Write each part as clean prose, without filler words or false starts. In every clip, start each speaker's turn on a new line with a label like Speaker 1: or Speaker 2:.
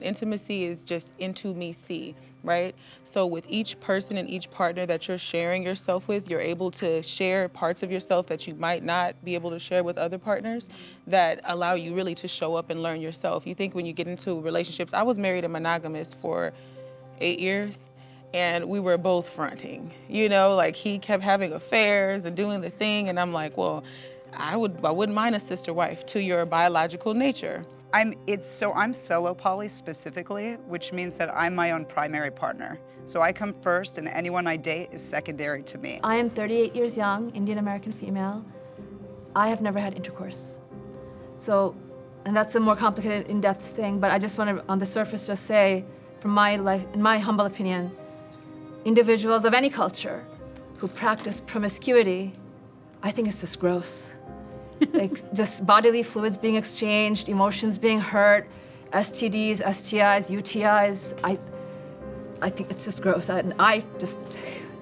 Speaker 1: Intimacy is just into me see, right? So with each person and each partner that you're sharing yourself with, you're able to share parts of yourself that you might not be able to share with other partners that allow you really to show up and learn yourself. You think when you get into relationships, I was married and monogamous for 8 years. And we were both fronting, you know, like he kept having affairs and doing the thing. And I'm like, well, I wouldn't mind a sister wife to your biological nature.
Speaker 2: I'm solo poly specifically, which means that I'm my own primary partner. So I come first and anyone I date is secondary to me.
Speaker 3: I am 38 years young, Indian American female. I have never had intercourse. So, and that's a more complicated, in-depth thing, but I just want to, on the surface, just say, from my life, in my humble opinion, individuals of any culture who practice promiscuity, I think it's just gross. Like just bodily fluids being exchanged, emotions being hurt, STDs, STIs, UTIs. I think it's just gross. And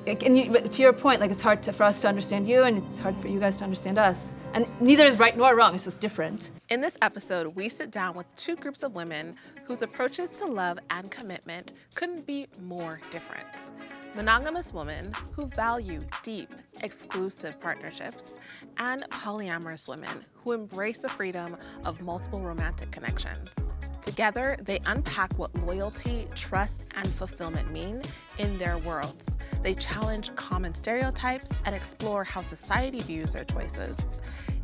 Speaker 3: to your point, like it's hard for us to understand you, and it's hard for you guys to understand us. And neither is right nor wrong, it's just different.
Speaker 4: In this episode, we sit down with two groups of women whose approaches to love and commitment couldn't be more different. Monogamous women who value deep, exclusive partnerships, and polyamorous women who embrace the freedom of multiple romantic connections. Together, they unpack what loyalty, trust, and fulfillment mean in their worlds. They challenge common stereotypes and explore how society views their choices.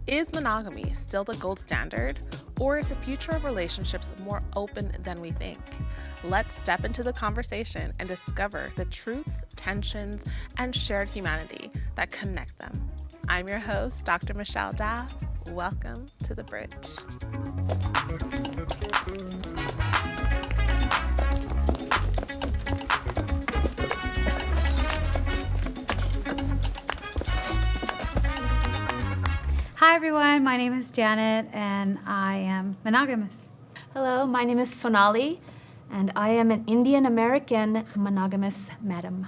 Speaker 4: Is monogamy still the gold standard, or is the future of relationships more open than we think? Let's step into the conversation and discover the truths, tensions, and shared humanity that connect them. I'm your host, Dr. Michelle Daff. Welcome to The Bridge.
Speaker 5: Hi everyone, my name is Janet and I am monogamous.
Speaker 3: Hello, my name is Sonali, and I am an Indian American monogamous madam.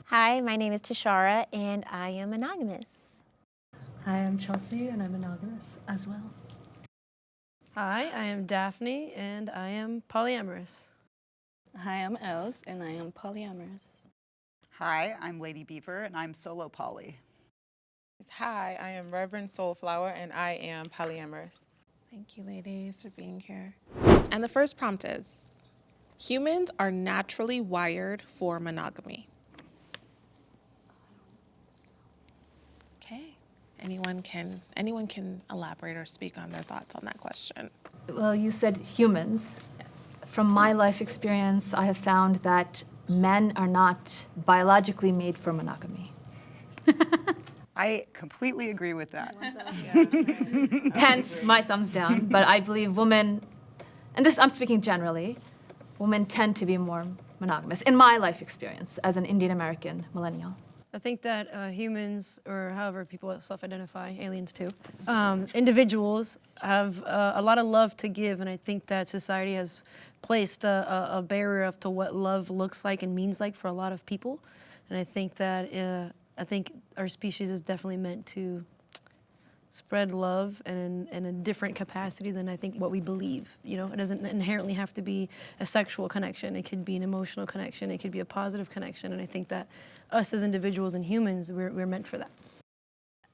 Speaker 6: Hi, my name is Tashara, and I am monogamous.
Speaker 7: Hi, I'm Chelsea, and I'm monogamous as well.
Speaker 8: Hi, I am Daphne, and I am polyamorous.
Speaker 9: Hi, I'm Ellez, and I am polyamorous.
Speaker 2: Hi, I'm Lady Beaver and I'm solo poly.
Speaker 1: Hi, I am Reverend Soulflower and I am polyamorous.
Speaker 4: Thank you, ladies, for being here. And the first prompt is, humans are naturally wired for monogamy. Okay. Anyone can elaborate or speak on their thoughts on that question.
Speaker 3: Well, you said humans. From my life experience, I have found that men are not biologically made for monogamy.
Speaker 2: I completely agree with that.
Speaker 3: Hence my thumbs down. But I believe women, and this I'm speaking generally, women tend to be more monogamous in my life experience as an Indian American millennial.
Speaker 8: I think that humans, or however people self-identify, aliens too, individuals have a lot of love to give, and I think that society has placed a barrier up to what love looks like and means like for a lot of people. And I think that our species is definitely meant to spread love and in a different capacity than I think what we believe. You know, it doesn't inherently have to be a sexual connection. It could be an emotional connection. It could be a positive connection. And I think that us as individuals and humans, we're meant for that.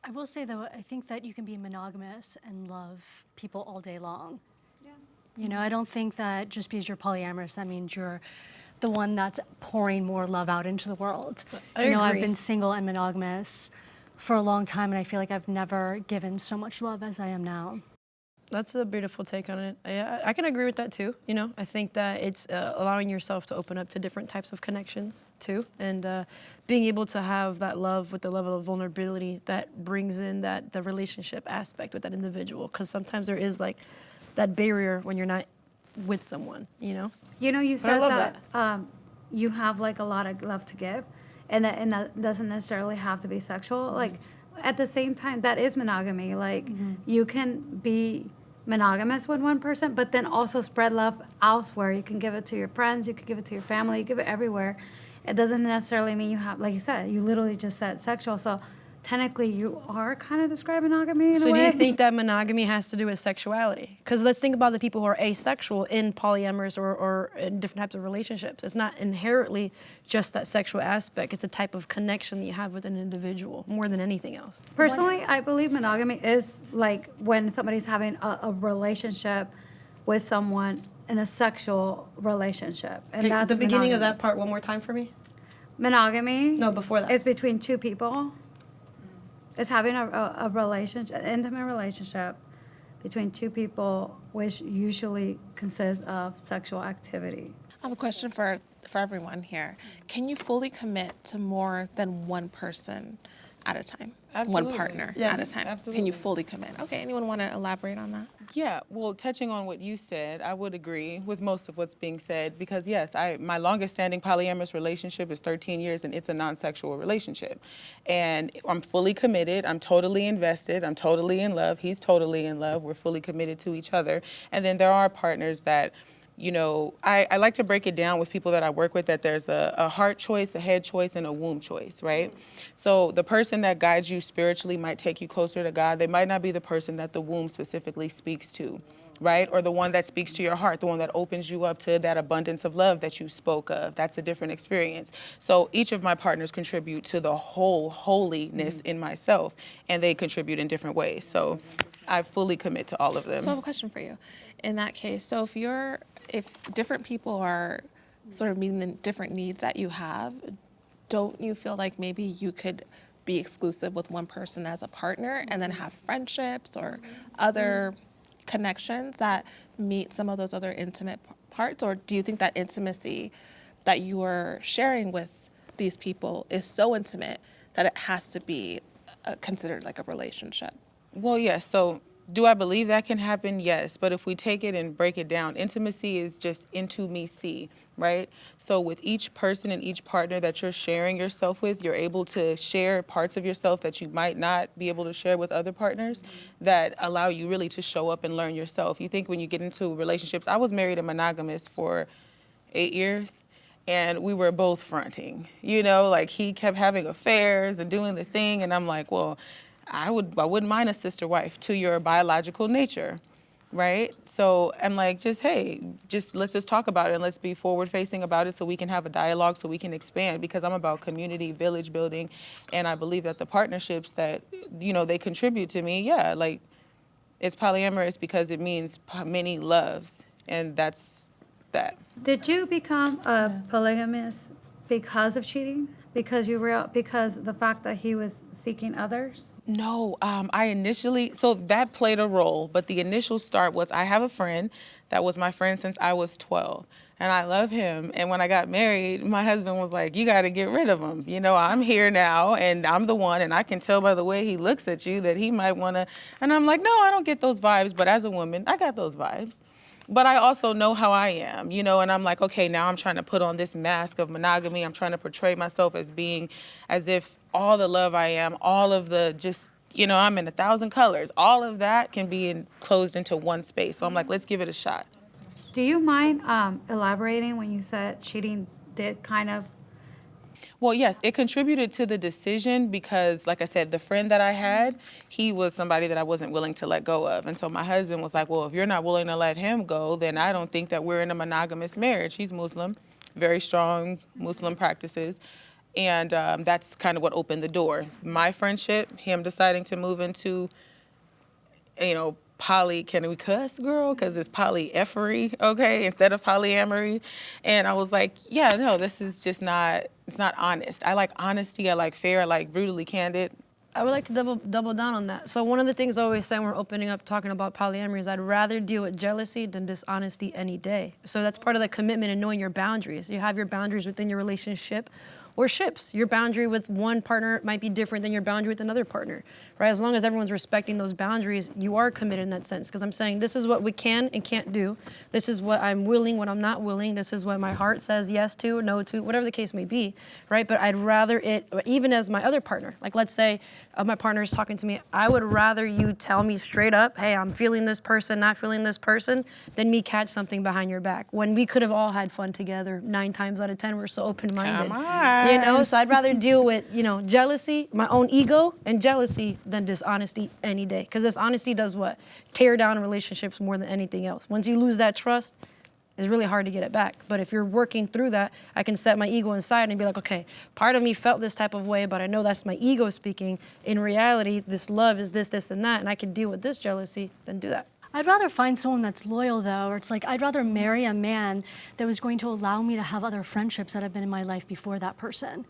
Speaker 7: I will say, though, I think that you can be monogamous and love people all day long. Yeah. You know, I don't think that just because you're polyamorous, that means you're the one that's pouring more love out into the world.
Speaker 8: I agree.
Speaker 7: I've been single and monogamous for a long time, and I feel like I've never given so much love as I am now.
Speaker 8: That's a beautiful take on it. I can agree with that too. You know, I think that it's allowing yourself to open up to different types of connections too, and being able to have that love with the level of vulnerability that brings in the relationship aspect with that individual. Because sometimes there is like that barrier when you're not with someone. You know.
Speaker 5: You know, you said
Speaker 8: that
Speaker 5: you have like a lot of love to give, and that doesn't necessarily have to be sexual. Mm-hmm. Like at the same time, that is monogamy. Like you can be monogamous with one person, but then also spread love elsewhere. You can give it to your friends, you can give it to your family, you give it everywhere. It doesn't necessarily mean you have, like you said, you literally just said sexual. So technically you are kind of describing monogamy in a
Speaker 8: So
Speaker 5: way.
Speaker 8: do you think that monogamy has to do with sexuality? Because let's think about the people who are asexual in polyamorous or in different types of relationships. It's not inherently just that sexual aspect. It's a type of connection that you have with an individual more than anything else.
Speaker 5: Personally, I believe monogamy is like when somebody's having a relationship with someone in a sexual relationship. And that's
Speaker 8: the beginning of
Speaker 5: monogamy.
Speaker 8: that part one more time for me.
Speaker 5: Monogamy.
Speaker 8: No, before that.
Speaker 5: Is between two people. It's having a relationship, an intimate relationship between two people, which usually consists of sexual activity.
Speaker 4: I have a question for everyone here. Can you fully commit to more than one person at a time?
Speaker 1: Absolutely.
Speaker 4: One partner at a
Speaker 1: Yes,
Speaker 4: time?
Speaker 1: absolutely.
Speaker 4: Can you fully commit? Okay, anyone want to elaborate on that?
Speaker 1: Yeah, well, touching on what you said, I would agree with most of what's being said because, yes, my longest standing polyamorous relationship is 13 years and it's a non-sexual relationship. And I'm fully committed. I'm totally invested. I'm totally in love. He's totally in love. We're fully committed to each other. And then there are partners that, you know, I like to break it down with people that I work with that there's a heart choice, a head choice, and a womb choice, right? So the person that guides you spiritually might take you closer to God. They might not be the person that the womb specifically speaks to, right? Or the one that speaks to your heart, the one that opens you up to that abundance of love that you spoke of. That's a different experience. So each of my partners contribute to the whole holiness in myself, and they contribute in different ways. So I fully commit to all of them.
Speaker 4: So I have a question for you. In that case, so if different people are sort of meeting the different needs that you have, don't you feel like maybe you could be exclusive with one person as a partner and then have friendships or other connections that meet some of those other intimate parts? Or do you think that intimacy that you are sharing with these people is so intimate that it has to be considered like a relationship?
Speaker 1: Well, yes. So do I believe that can happen? Yes. But if we take it and break it down, intimacy is just into me see, right? So with each person and each partner that you're sharing yourself with, you're able to share parts of yourself that you might not be able to share with other partners that allow you really to show up and learn yourself. You think when you get into relationships, I was married and monogamous for 8 years. And we were both fronting, you know, like he kept having affairs and doing the thing. And I'm like, well, I wouldn't mind a sister wife to your biological nature, right? So I'm like, let's just talk about it and let's be forward facing about it so we can have a dialogue, so we can expand, because I'm about community, village building. And I believe that the partnerships that, you know, they contribute to me, yeah, like it's polyamorous because it means many loves. And that's that.
Speaker 5: Did you become a polygamist because of cheating? Because the fact that he was seeking others?
Speaker 1: No, I initially, so that played a role, but the initial start was I have a friend that was my friend since I was 12, and I love him. And when I got married, my husband was like, you got to get rid of him. You know, I'm here now, and I'm the one, and I can tell by the way he looks at you that he might want to. And I'm like, no, I don't get those vibes, but as a woman, I got those vibes. But I also know how I am, you know, and I'm like, okay, now I'm trying to put on this mask of monogamy. I'm trying to portray myself as being as if all the love I am, all of the just, you know, I'm in 1,000 colors. All of that can be closed into one space. So I'm like, let's give it a shot.
Speaker 5: Do you mind elaborating when you said cheating did kind of?
Speaker 1: Well, yes, it contributed to the decision because, like I said, the friend that I had, he was somebody that I wasn't willing to let go of. And so my husband was like, well, if you're not willing to let him go, then I don't think that we're in a monogamous marriage. He's Muslim, very strong Muslim practices. And that's kind of what opened the door. My friendship, him deciding to move into, you know, can we cuss, girl? Because it's polyephory, okay, instead of polyamory. And I was like, yeah, no, this is just not, it's not honest. I like honesty, I like fair, I like brutally candid.
Speaker 8: I would like to double down on that. So one of the things I always say when we're opening up talking about polyamory is I'd rather deal with jealousy than dishonesty any day. So that's part of the commitment and knowing your boundaries. You have your boundaries within your relationship or ships. Your boundary with one partner might be different than your boundary with another partner, right? As long as everyone's respecting those boundaries, you are committed in that sense. Because I'm saying this is what we can and can't do. This is what I'm willing, what I'm not willing. This is what my heart says yes to, no to, whatever the case may be, right? But I'd rather it, even as my other partner, like let's say my partner is talking to me, I would rather you tell me straight up, hey, I'm feeling this person, not feeling this person, than me catch something behind your back. When we could have all had fun together 9 times out of 10, we're so open-minded.
Speaker 1: Come on.
Speaker 8: You know, so I'd rather deal with, you know, jealousy, my own ego and jealousy than dishonesty any day. Because dishonesty does what? Tear down relationships more than anything else. Once you lose that trust, it's really hard to get it back. But if you're working through that, I can set my ego aside and be like, okay, part of me felt this type of way, but I know that's my ego speaking. In reality, this love is this, this, and that, and I can deal with this jealousy than do that.
Speaker 7: I'd rather find someone that's loyal, though, or it's like I'd rather marry a man that was going to allow me to have other friendships that have been in my life before that person.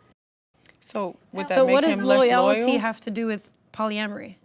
Speaker 1: So would that
Speaker 8: So
Speaker 1: make
Speaker 8: what does
Speaker 1: him less
Speaker 8: loyalty
Speaker 1: loyal?
Speaker 8: have to do with polyamory?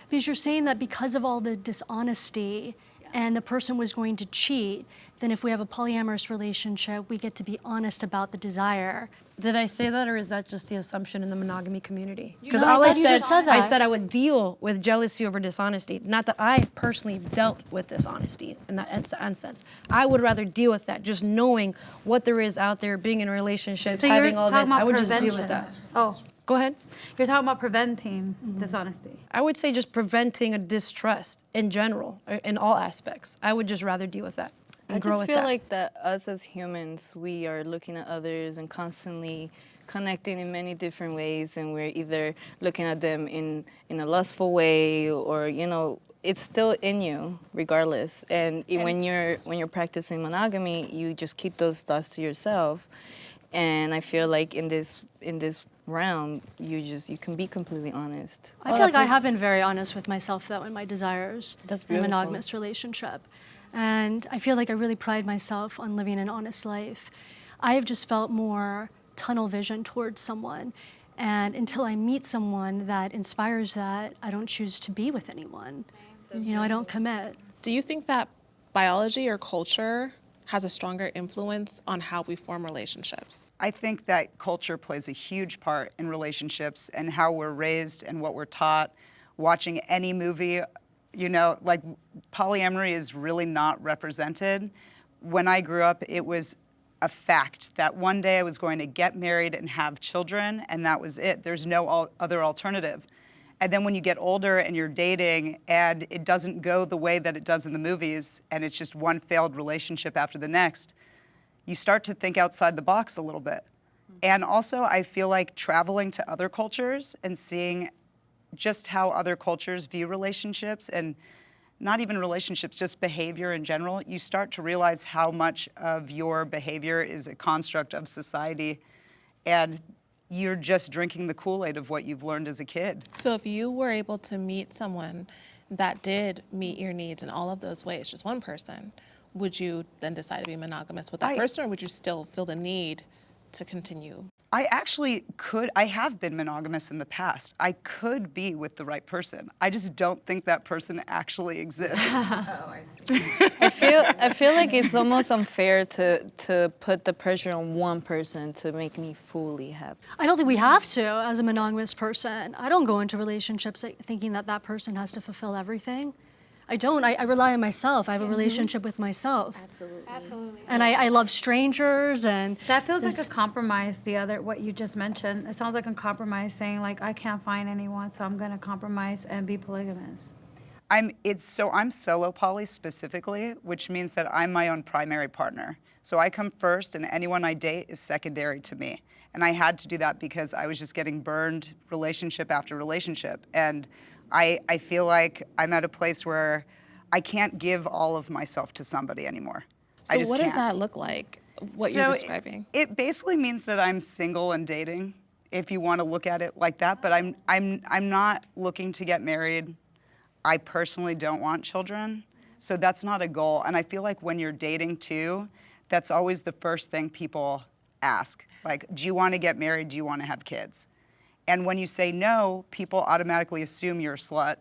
Speaker 7: Because you're saying that because of all the dishonesty and the person was going to cheat, then if we have a polyamorous relationship, we get to be honest about the desire.
Speaker 8: Did I say that, or is that just the assumption in the monogamy community? Because
Speaker 7: No, I
Speaker 8: all I
Speaker 7: thought you
Speaker 8: said,
Speaker 7: just said that.
Speaker 8: I said I would deal with jealousy over dishonesty. Not that I personally dealt with dishonesty in that sense. I would rather deal with that, just knowing what there is out there, being in relationships,
Speaker 5: So
Speaker 8: having
Speaker 5: you're
Speaker 8: all
Speaker 5: talking
Speaker 8: this. I
Speaker 5: about
Speaker 8: would just deal with
Speaker 5: prevention.
Speaker 8: that.
Speaker 5: Oh,
Speaker 8: Go ahead.
Speaker 5: you're talking about preventing dishonesty.
Speaker 8: I would say just preventing a distrust in general, in all aspects. I would just rather deal with that and
Speaker 9: I
Speaker 8: grow
Speaker 9: just
Speaker 8: with
Speaker 9: feel
Speaker 8: that.
Speaker 9: like that us as humans, we are looking at others and constantly connecting in many different ways, and we're either looking at them in a lustful way, or you know, it's still in you regardless. And when you're practicing monogamy, you just keep those thoughts to yourself. And I feel like in this realm, you can be completely honest.
Speaker 7: I feel like I have been very honest with myself, though, in my desires
Speaker 9: That's
Speaker 7: in a
Speaker 9: beautiful.
Speaker 7: monogamous relationship. And I feel like I really pride myself on living an honest life. I have just felt more tunnel vision towards someone. And until I meet someone that inspires that, I don't choose to be with anyone. You know, I don't commit.
Speaker 4: Do you think that biology or culture has a stronger influence on how we form relationships?
Speaker 2: I think that culture plays a huge part in relationships and how we're raised and what we're taught. Watching any movie, you know, like polyamory is really not represented. When I grew up, it was a fact that one day I was going to get married and have children, and that was it. There's no other alternative. And then when you get older and you're dating and it doesn't go the way that it does in the movies, and it's just one failed relationship after the next, you start to think outside the box a little bit. And also, I feel like traveling to other cultures and seeing just how other cultures view relationships, and not even relationships, just behavior in general, you start to realize how much of your behavior is a construct of society, and you're just drinking the Kool-Aid of what you've learned as a kid.
Speaker 4: So if you were able to meet someone that did meet your needs in all of those ways, just one person, would you then decide to be monogamous with that person, or would you still feel the need to continue?
Speaker 2: I actually could, I have been monogamous in the past. I could be with the right person. I just don't think that person actually exists.
Speaker 9: I feel like it's almost unfair to put the pressure on one person to make me fully happy.
Speaker 7: I don't think we have to as a monogamous person. I don't go into relationships thinking that that person has to fulfill everything. I don't. I rely on myself. I have a relationship with myself.
Speaker 5: Absolutely.
Speaker 7: And I love strangers, and
Speaker 5: That feels like a compromise, what you just mentioned. It sounds like a compromise saying, like, I can't find anyone, so I'm going to compromise and be polygamous.
Speaker 2: I'm solo poly specifically, which means that I'm my own primary partner. So I come first, and anyone I date is secondary to me. And I had to do that because I was just getting burned relationship after relationship. And I feel like I'm at a place where I can't give all of myself to somebody anymore.
Speaker 4: So
Speaker 2: I just
Speaker 4: what
Speaker 2: can't.
Speaker 4: does that look like, what you're describing?
Speaker 2: It basically means that I'm single and dating, if you want to look at it like that. But I'm not looking to get married. I personally don't want children, so that's not a goal. And I feel like when you're dating too, that's always the first thing people ask. Like, do you want to get married? Do you want to have kids? And when you say no, people automatically assume you're a slut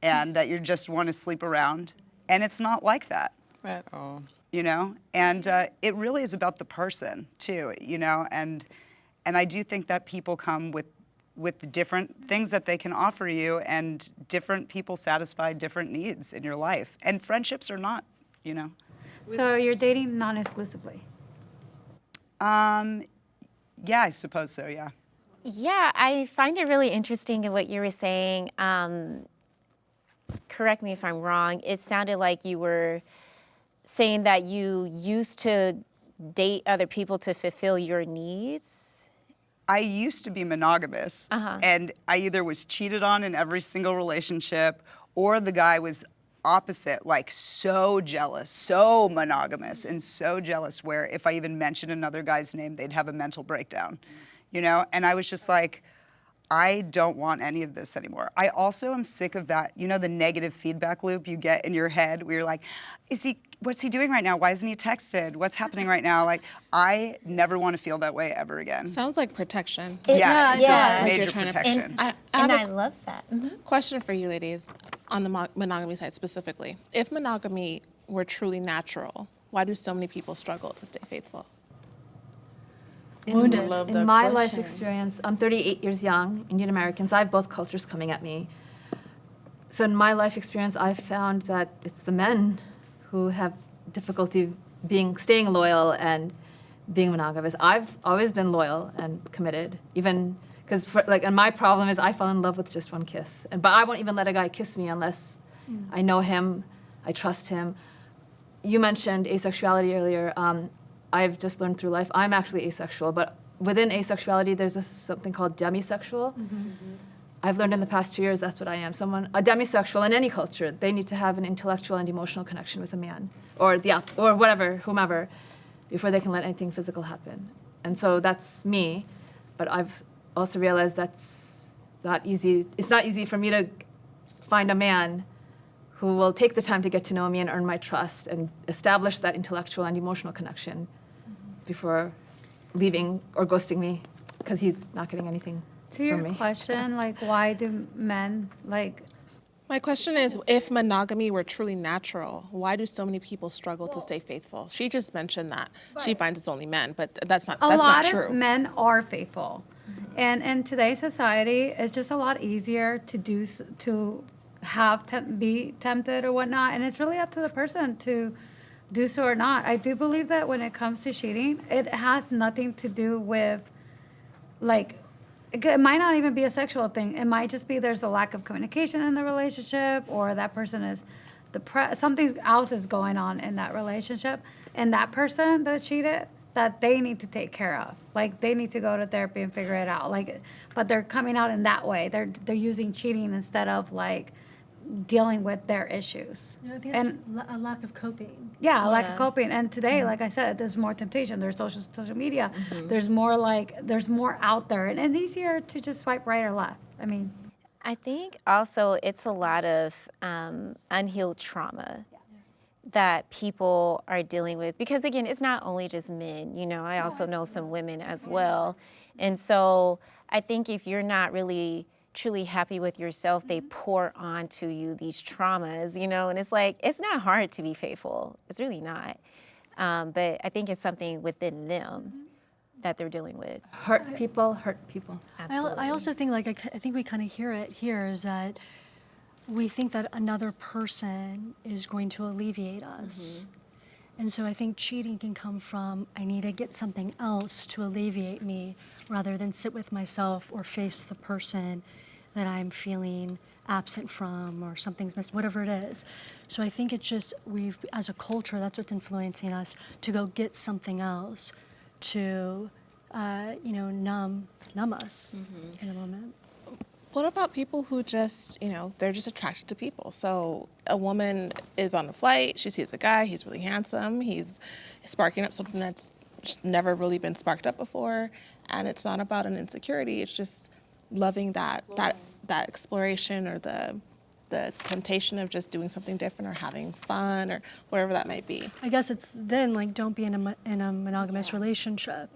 Speaker 2: and that you just want to sleep around. And it's not like that.
Speaker 1: At all.
Speaker 2: You know? And it really is about the person too, you know? And I do think that people come with different things that they can offer you, and different people satisfy different needs in your life. And friendships are not, you know?
Speaker 5: So you're dating non-exclusively?
Speaker 2: Yeah, I suppose so, yeah.
Speaker 6: Yeah, I find it really interesting in what you were saying. Correct me if I'm wrong. It sounded like you were saying that you used to date other people to fulfill your needs.
Speaker 2: I used to be monogamous, and I either was cheated on in every single relationship, or the guy was opposite, like so jealous, so monogamous, and so jealous where if I even mentioned another guy's name, they'd have a mental breakdown, you know? And I was just like, I don't want any of this anymore. I also am sick of that, you know, the negative feedback loop you get in your head where you're like, what's he doing right now? Why isn't he texted? What's happening right now? Like, I never want to feel that way ever again.
Speaker 4: Sounds like protection.
Speaker 2: Yeah,
Speaker 6: yeah.
Speaker 2: major
Speaker 4: You're trying to-
Speaker 2: protection.
Speaker 6: I love that.
Speaker 4: Question for you ladies on the monogamy side specifically. If monogamy were truly natural, why do so many people struggle to stay faithful?
Speaker 7: Wounded.
Speaker 9: Love
Speaker 3: In
Speaker 9: that
Speaker 3: my life
Speaker 9: question.
Speaker 3: experience, I'm 38 years young, Indian American, so I have both cultures coming at me. So in my life experience, I've found that it's the men who have difficulty staying loyal and being monogamous. I've always been loyal and committed, even because and my problem is I fall in love with just one kiss, but I won't even let a guy kiss me unless I know him, I trust him. You mentioned asexuality earlier. I've just learned through life I'm actually asexual, but within asexuality, there's something called demisexual. I've learned in the past 2 years that's what I am. A demisexual in any culture, they need to have an intellectual and emotional connection with a man, or whatever, whomever, before they can let anything physical happen. And so that's me, but I've also realized that's not easy. It's not easy for me to find a man who will take the time to get to know me and earn my trust and establish that intellectual and emotional connection before leaving or ghosting me because he's not getting anything
Speaker 5: To
Speaker 3: from
Speaker 5: your
Speaker 3: me.
Speaker 5: question, like, why do men, like,
Speaker 4: My question is, if monogamy were truly natural, why do so many people struggle to stay faithful? She just mentioned that she finds it's only men, but that's not true.
Speaker 5: of men are faithful. And in today's society, it's just a lot easier to be tempted or whatnot. And it's really up to the person to do so or not. I do believe that when it comes to cheating, it has nothing to do with, like, it might not even be a sexual thing. It might just be there's a lack of communication in the relationship, or that person is depressed. Something else is going on in that relationship. And that person that cheated, that they need to take care of. Like, they need to go to therapy and figure it out. Like, but they're coming out in that way. They're using cheating instead of, like, dealing with their issues.
Speaker 7: I think it's a lack of coping.
Speaker 5: Yeah, a lack of coping. And today, like I said, there's more temptation. There's social media. There's more out there. And it's easier to just swipe right or left. I mean,
Speaker 6: I think also it's a lot of unhealed trauma that people are dealing with. Because again, it's not only just men, you know, I also know some women as well. And so I think if you're not really truly happy with yourself, they pour onto you these traumas, you know, and it's like, it's not hard to be faithful. It's really not. But I think it's something within them that they're dealing with.
Speaker 3: Hurt people.
Speaker 6: Absolutely.
Speaker 7: I also think, like, I think we kind of hear it here, is that we think that another person is going to alleviate us. And so I think cheating can come from, I need to get something else to alleviate me, rather than sit with myself or face the person that I'm feeling absent from, or something's missed, whatever it is. So I think it's just, as a culture, that's what's influencing us to go get something else to, numb us in the moment.
Speaker 4: What about people who just, they're just attracted to people? So a woman is on a flight, she sees a guy, he's really handsome, he's sparking up something that's never really been sparked up before, and it's not about an insecurity, it's just loving that exploration, or the temptation of just doing something different, or having fun, or whatever that might be.
Speaker 7: I guess it's then, like, don't be in a monogamous relationship.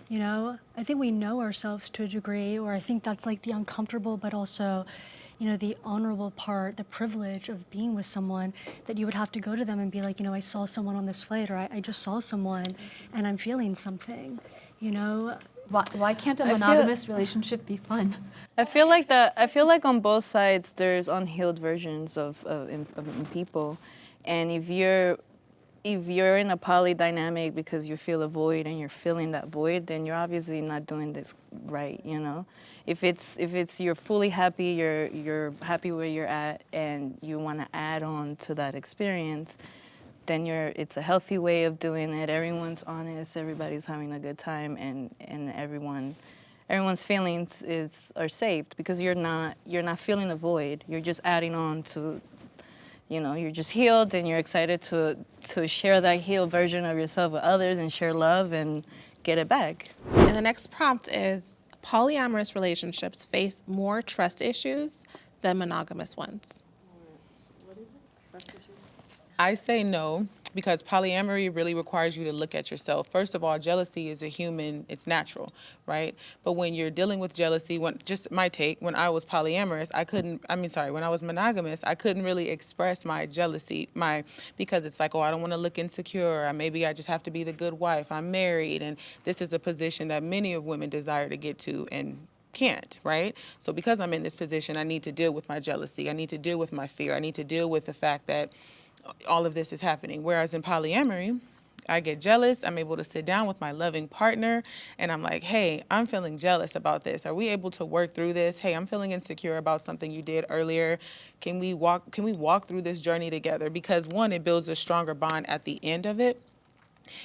Speaker 7: You know, I think we know ourselves to a degree, or I think that's like the uncomfortable, but also, the honorable part, the privilege of being with someone, that you would have to go to them and be like, I saw someone on this flight, or I just saw someone and I'm feeling something,
Speaker 3: Why can't a monogamous relationship be fun?
Speaker 9: I feel like on both sides there's unhealed versions of people, and if you're in a poly dynamic because you feel a void and you're filling that void, then you're obviously not doing this right, you know? If it's you're fully happy, you're happy where you're at, and you want to add on to that experience, then it's a healthy way of doing it. Everyone's honest, everybody's having a good time, and everyone everyone's feelings are saved because you're not feeling a void. You're just adding on to, you're just healed and you're excited to share that healed version of yourself with others and share love and get it back.
Speaker 4: And the next prompt is, polyamorous relationships face more trust issues than monogamous ones.
Speaker 1: I say no, because polyamory really requires you to look at yourself. First of all, jealousy is it's natural, right? But when you're dealing with jealousy, just my take, when I was polyamorous, when I was monogamous, I couldn't really express my jealousy, because it's like, oh, I don't want to look insecure, or maybe I just have to be the good wife, I'm married, and this is a position that many of women desire to get to and can't, right? So because I'm in this position, I need to deal with my jealousy, I need to deal with my fear, I need to deal with the fact that all of this is happening. Whereas in polyamory, I get jealous, I'm able to sit down with my loving partner, and I'm like, hey, I'm feeling jealous about this. Are we able to work through this? Hey, I'm feeling insecure about something you did earlier. Can we walk through this journey together? Because one, it builds a stronger bond at the end of it.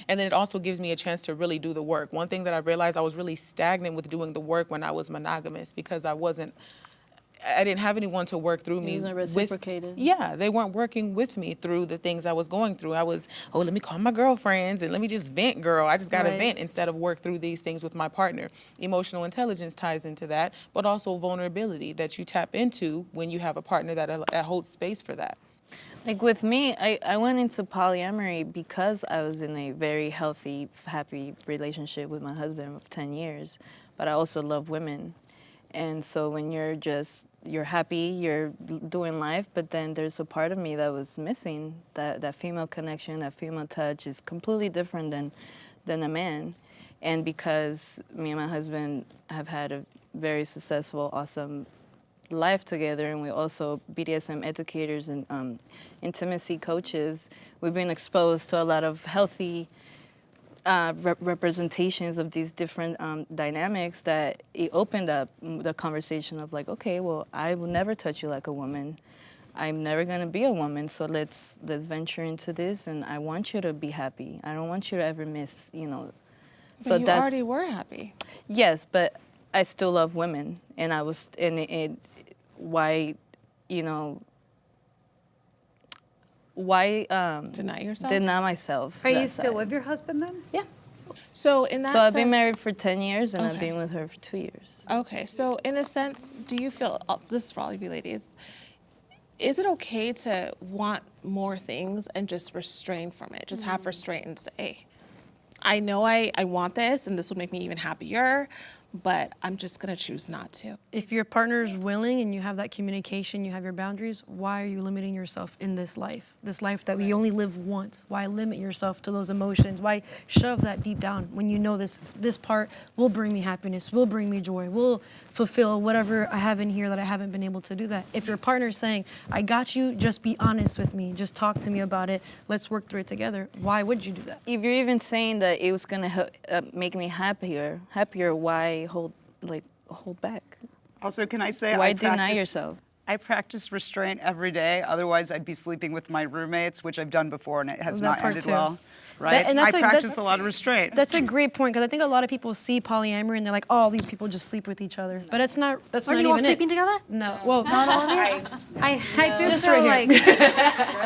Speaker 1: And then it also gives me a chance to really do the work. One thing that I realized, I was really stagnant with doing the work when I was monogamous, because I didn't have anyone to work through me.
Speaker 9: It wasn't reciprocated.
Speaker 1: Yeah, they weren't working with me through the things I was going through. I was, let me call my girlfriends and let me just vent, girl. I just got to vent instead of work through these things with my partner. Emotional intelligence ties into that, but also vulnerability that you tap into when you have a partner that holds space for that.
Speaker 9: Like with me, I went into polyamory because I was in a very healthy, happy relationship with my husband of 10 years, but I also love women. And so when you're happy, you're doing life, but then there's a part of me that was missing. That female connection, that female touch is completely different than a man. And because me and my husband have had a very successful, awesome life together, and we're also BDSM educators and intimacy coaches, we've been exposed to a lot of healthy representations of these different dynamics, that it opened up the conversation of like, okay, well, I will never touch you like a woman. I'm never gonna be a woman, so let's venture into this, and I want you to be happy. I don't want you to ever miss, So
Speaker 4: But you already were happy.
Speaker 9: Yes, but I still love women, and I was why
Speaker 4: Deny yourself?
Speaker 9: deny myself.
Speaker 5: Are you
Speaker 9: that
Speaker 5: still
Speaker 9: side.
Speaker 5: with your husband then?
Speaker 9: Yeah.
Speaker 4: So in that
Speaker 9: So I've been
Speaker 4: sense-
Speaker 9: married for 10 years, and I've
Speaker 4: Okay.
Speaker 9: been with her for 2 years.
Speaker 4: Okay, so in a sense, do you feel, this is for all of you ladies, is it okay to want more things and just restrain from it? Just have restraint and say, I know I want this and this will make me even happier, but I'm just gonna choose not to.
Speaker 8: If your partner's willing and you have that communication, you have your boundaries, why are you limiting yourself in this life? This life that we only live once. Why limit yourself to those emotions? Why shove that deep down when you know this part will bring me happiness, will bring me joy, will fulfill whatever I have in here that I haven't been able to do that? If your partner's saying, I got you, just be honest with me, just talk to me about it, let's work through it together, why would you do that?
Speaker 9: If you're even saying that it was gonna make me happier, why hold back?
Speaker 2: Also, can I say
Speaker 9: Why deny yourself?
Speaker 2: I practice restraint every day. Otherwise, I'd be sleeping with my roommates, which I've done before, and it has
Speaker 8: That
Speaker 2: not
Speaker 8: part
Speaker 2: ended
Speaker 8: too.
Speaker 2: well. Right?
Speaker 8: And
Speaker 2: I
Speaker 8: that's
Speaker 2: practice a lot of restraint.
Speaker 8: That's a great point, because I think a lot of people see polyamory and they're like, oh, these people just sleep with each other. But that's not
Speaker 7: Are
Speaker 8: not
Speaker 7: you all
Speaker 8: even
Speaker 7: sleeping
Speaker 8: it.
Speaker 7: together?
Speaker 8: No, well, not all of you.
Speaker 5: I do
Speaker 8: Just
Speaker 5: feel
Speaker 8: right
Speaker 5: like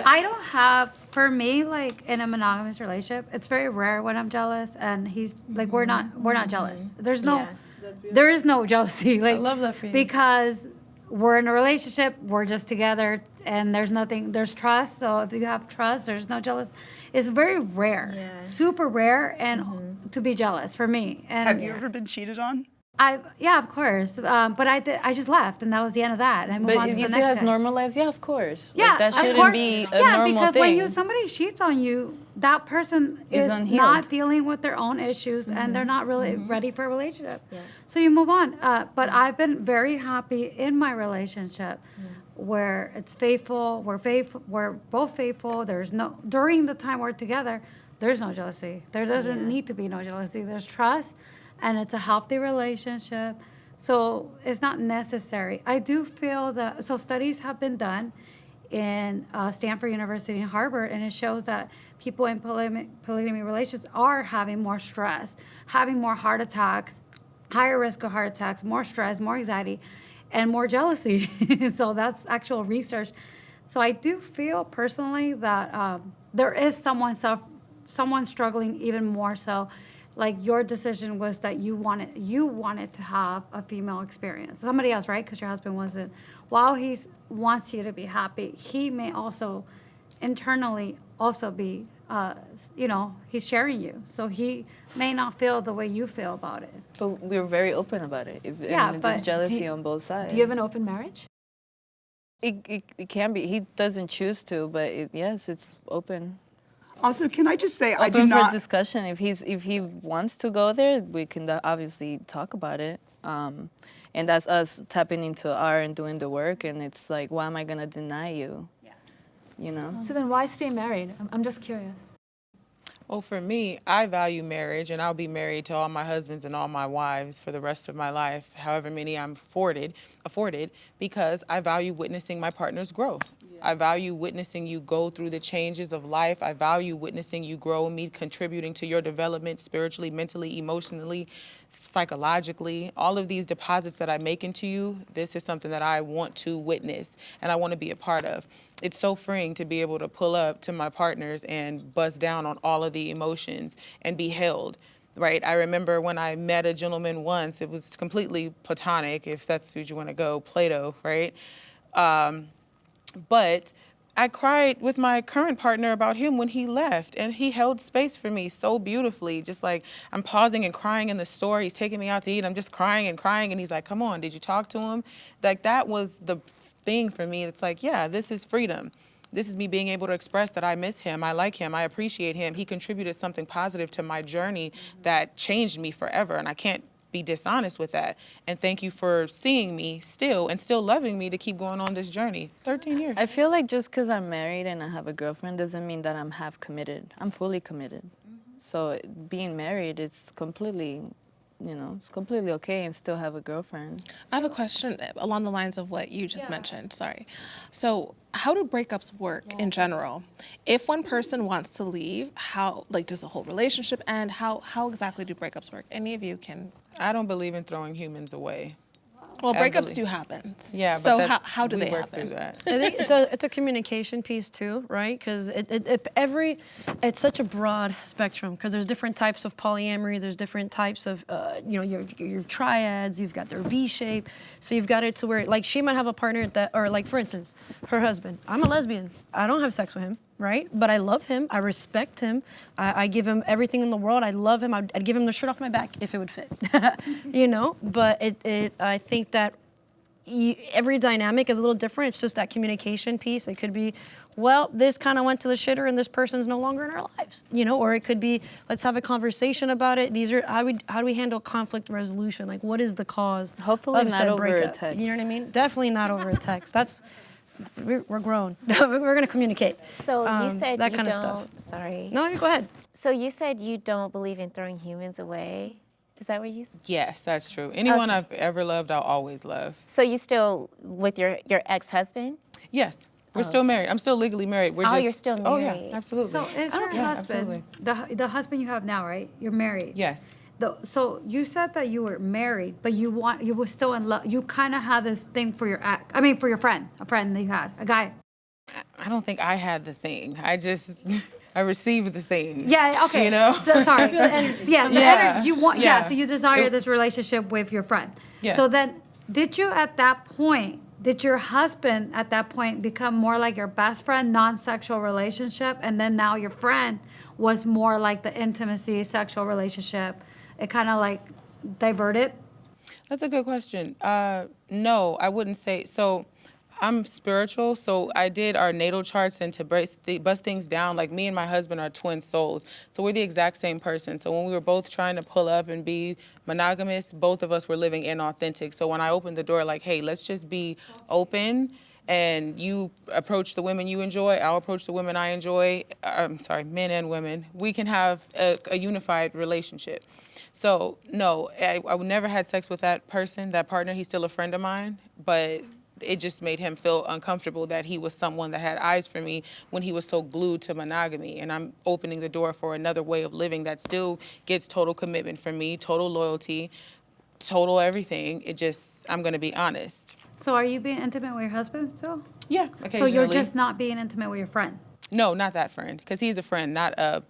Speaker 5: I don't have, for me, like in a monogamous relationship, it's very rare when I'm jealous, and he's like, we're not jealous. There is no jealousy. Like,
Speaker 8: I love that for you.
Speaker 5: because we're in a relationship, we're just together, and there's trust. So if you have trust, there's no jealous. It's very rare, super rare, and to be jealous for me. And
Speaker 2: Have you ever been cheated on?
Speaker 5: yeah, of course. But I just left, and that was the end of that. And I moved on
Speaker 9: But
Speaker 5: to
Speaker 9: you
Speaker 5: the
Speaker 9: see
Speaker 5: next
Speaker 9: how it's
Speaker 5: guy.
Speaker 9: normalized? Yeah, of course.
Speaker 5: Yeah,
Speaker 9: Like, that
Speaker 5: of
Speaker 9: shouldn't
Speaker 5: course.
Speaker 9: be a normal
Speaker 5: because
Speaker 9: thing.
Speaker 5: when somebody cheats on you, that person
Speaker 9: Is
Speaker 5: is
Speaker 9: unhealed.
Speaker 5: not dealing with their own issues, and they're not really ready for a relationship. So you move on. But I've been very happy in my relationship, where it's faithful. We're both faithful. During the time we're together, there's no jealousy. There doesn't need to be no jealousy. There's trust, and it's a healthy relationship. So it's not necessary. I do feel that, so studies have been done in Stanford University and Harvard, and it shows that people in polygamy relations are having more stress, having more heart attacks, higher risk of heart attacks, more stress, more anxiety, and more jealousy. So that's actual research. So I do feel personally that there is someone struggling even more so. Like your decision was that you wanted to have a female experience. Somebody else, right? Because your husband wasn't. While he wants you to be happy, he may also internally also be, he's sharing you. So he may not feel the way you feel about it.
Speaker 9: But we're very open about it.
Speaker 5: Yeah,
Speaker 9: and
Speaker 5: but
Speaker 9: there's jealousy on both sides.
Speaker 5: Do you have an open marriage?
Speaker 9: It can be. He doesn't choose to, but yes, it's open.
Speaker 2: Also, can I just say, I do
Speaker 9: Open for
Speaker 2: not.
Speaker 9: discussion. If he wants to go there, we can obviously talk about it. And that's us tapping into our and doing the work. And it's like, why am I gonna deny you? Yeah. You know.
Speaker 3: So then why stay married? I'm just curious.
Speaker 1: Well, for me, I value marriage, and I'll be married to all my husbands and all my wives for the rest of my life, however many I'm afforded, because I value witnessing my partner's growth. I value witnessing you go through the changes of life. I value witnessing you grow, me contributing to your development spiritually, mentally, emotionally, psychologically. All of these deposits that I make into you, this is something that I want to witness and I want to be a part of. It's so freeing to be able to pull up to my partners and bust down on all of the emotions and be held. Right. I remember when I met a gentleman once, it was completely platonic, if that's who you want to go, Plato, right? But I cried with my current partner about him when he left, and he held space for me so beautifully. Just like I'm pausing and crying in the store. He's taking me out to eat. I'm just crying, and he's like, come on, did you talk to him? Like, that was the thing for me. It's like, yeah, this is freedom. This is me being able to express that I miss him, I like him, I appreciate him. He contributed something positive to my journey that changed me forever, and I can't be dishonest with that. And thank you for seeing me still and still loving me to keep going on this journey. 13 years.
Speaker 9: I feel like just because I'm married and I have a girlfriend doesn't mean that I'm half committed. I'm fully committed. So being married, it's completely okay and still have a girlfriend.
Speaker 4: I have a question along the lines of what you just mentioned. Sorry. So how do breakups work in general? If one person wants to leave, how, does the whole relationship end? How exactly do breakups work? Any of you can.
Speaker 1: I don't believe in throwing humans away.
Speaker 4: Well, breakups do happen.
Speaker 1: Yeah, but
Speaker 4: so how do they
Speaker 1: work
Speaker 4: happen?
Speaker 1: through that?
Speaker 8: I think it's a communication piece too, right? Because it's such a broad spectrum. Because there's different types of polyamory. There's different types of your triads. You've got their V shape. So you've got it to where she might have a partner that, or for instance, her husband. I'm a lesbian. I don't have sex with him, right? But I love him. I respect him. I give him everything in the world. I love him. I'd give him the shirt off my back if it would fit, But I think that every dynamic is a little different. It's just that communication piece. It could be, well, this kind of went to the shitter and this person's no longer in our lives, or it could be, let's have a conversation about it. These are, how do we handle conflict resolution? Like, what is the cause
Speaker 9: Hopefully
Speaker 8: of
Speaker 9: not
Speaker 8: said
Speaker 9: over a
Speaker 8: breakup?
Speaker 9: text.
Speaker 8: You know what I mean? Definitely not over a text. We're grown. We're going to communicate.
Speaker 6: So you said
Speaker 8: that
Speaker 6: you
Speaker 8: kind
Speaker 6: don't,
Speaker 8: of stuff.
Speaker 6: Sorry.
Speaker 8: No, go ahead.
Speaker 6: So you said you don't believe in throwing humans away. Is that what you said?
Speaker 1: Yes, that's true. Anyone I've ever loved, I'll always love.
Speaker 6: So you still with your ex-husband?
Speaker 1: Yes. We're still married. I'm still legally married.
Speaker 6: You're still married.
Speaker 1: Oh, yeah, absolutely.
Speaker 5: So is your husband, the husband you have now, right? You're married.
Speaker 1: Yes.
Speaker 5: So you said that you were married, but you were still in love. You kind of had this thing for your for your friend, a friend that you had, a guy.
Speaker 1: I don't think I had the thing. I received the thing.
Speaker 5: Yeah, okay. So, sorry. Energy, you want, so you desire this relationship with your friend.
Speaker 1: Yes.
Speaker 5: So then, did your husband at that point become more like your best friend, non-sexual relationship, and then now your friend was more like the intimacy, sexual relationship? It kind of diverted?
Speaker 1: That's a good question. No, I wouldn't say so. I'm spiritual, so I did our natal charts and to bust things down. Like, me and my husband are twin souls, so we're the exact same person. So when we were both trying to pull up and be monogamous, both of us were living inauthentic. So when I opened the door, hey, let's just be open, and you approach the women you enjoy, I'll approach the women I enjoy. I'm sorry, men and women. We can have a unified relationship. So no, I never had sex with that person, that partner. He's still a friend of mine, but it just made him feel uncomfortable that he was someone that had eyes for me when he was so glued to monogamy. And I'm opening the door for another way of living that still gets total commitment from me, total loyalty, total everything. I'm going to be honest.
Speaker 5: So are you being intimate with your husband still?
Speaker 1: Yeah,
Speaker 5: So
Speaker 1: occasionally.
Speaker 5: you're just not being intimate with your friend?
Speaker 1: No, not that friend, because he's a friend, not a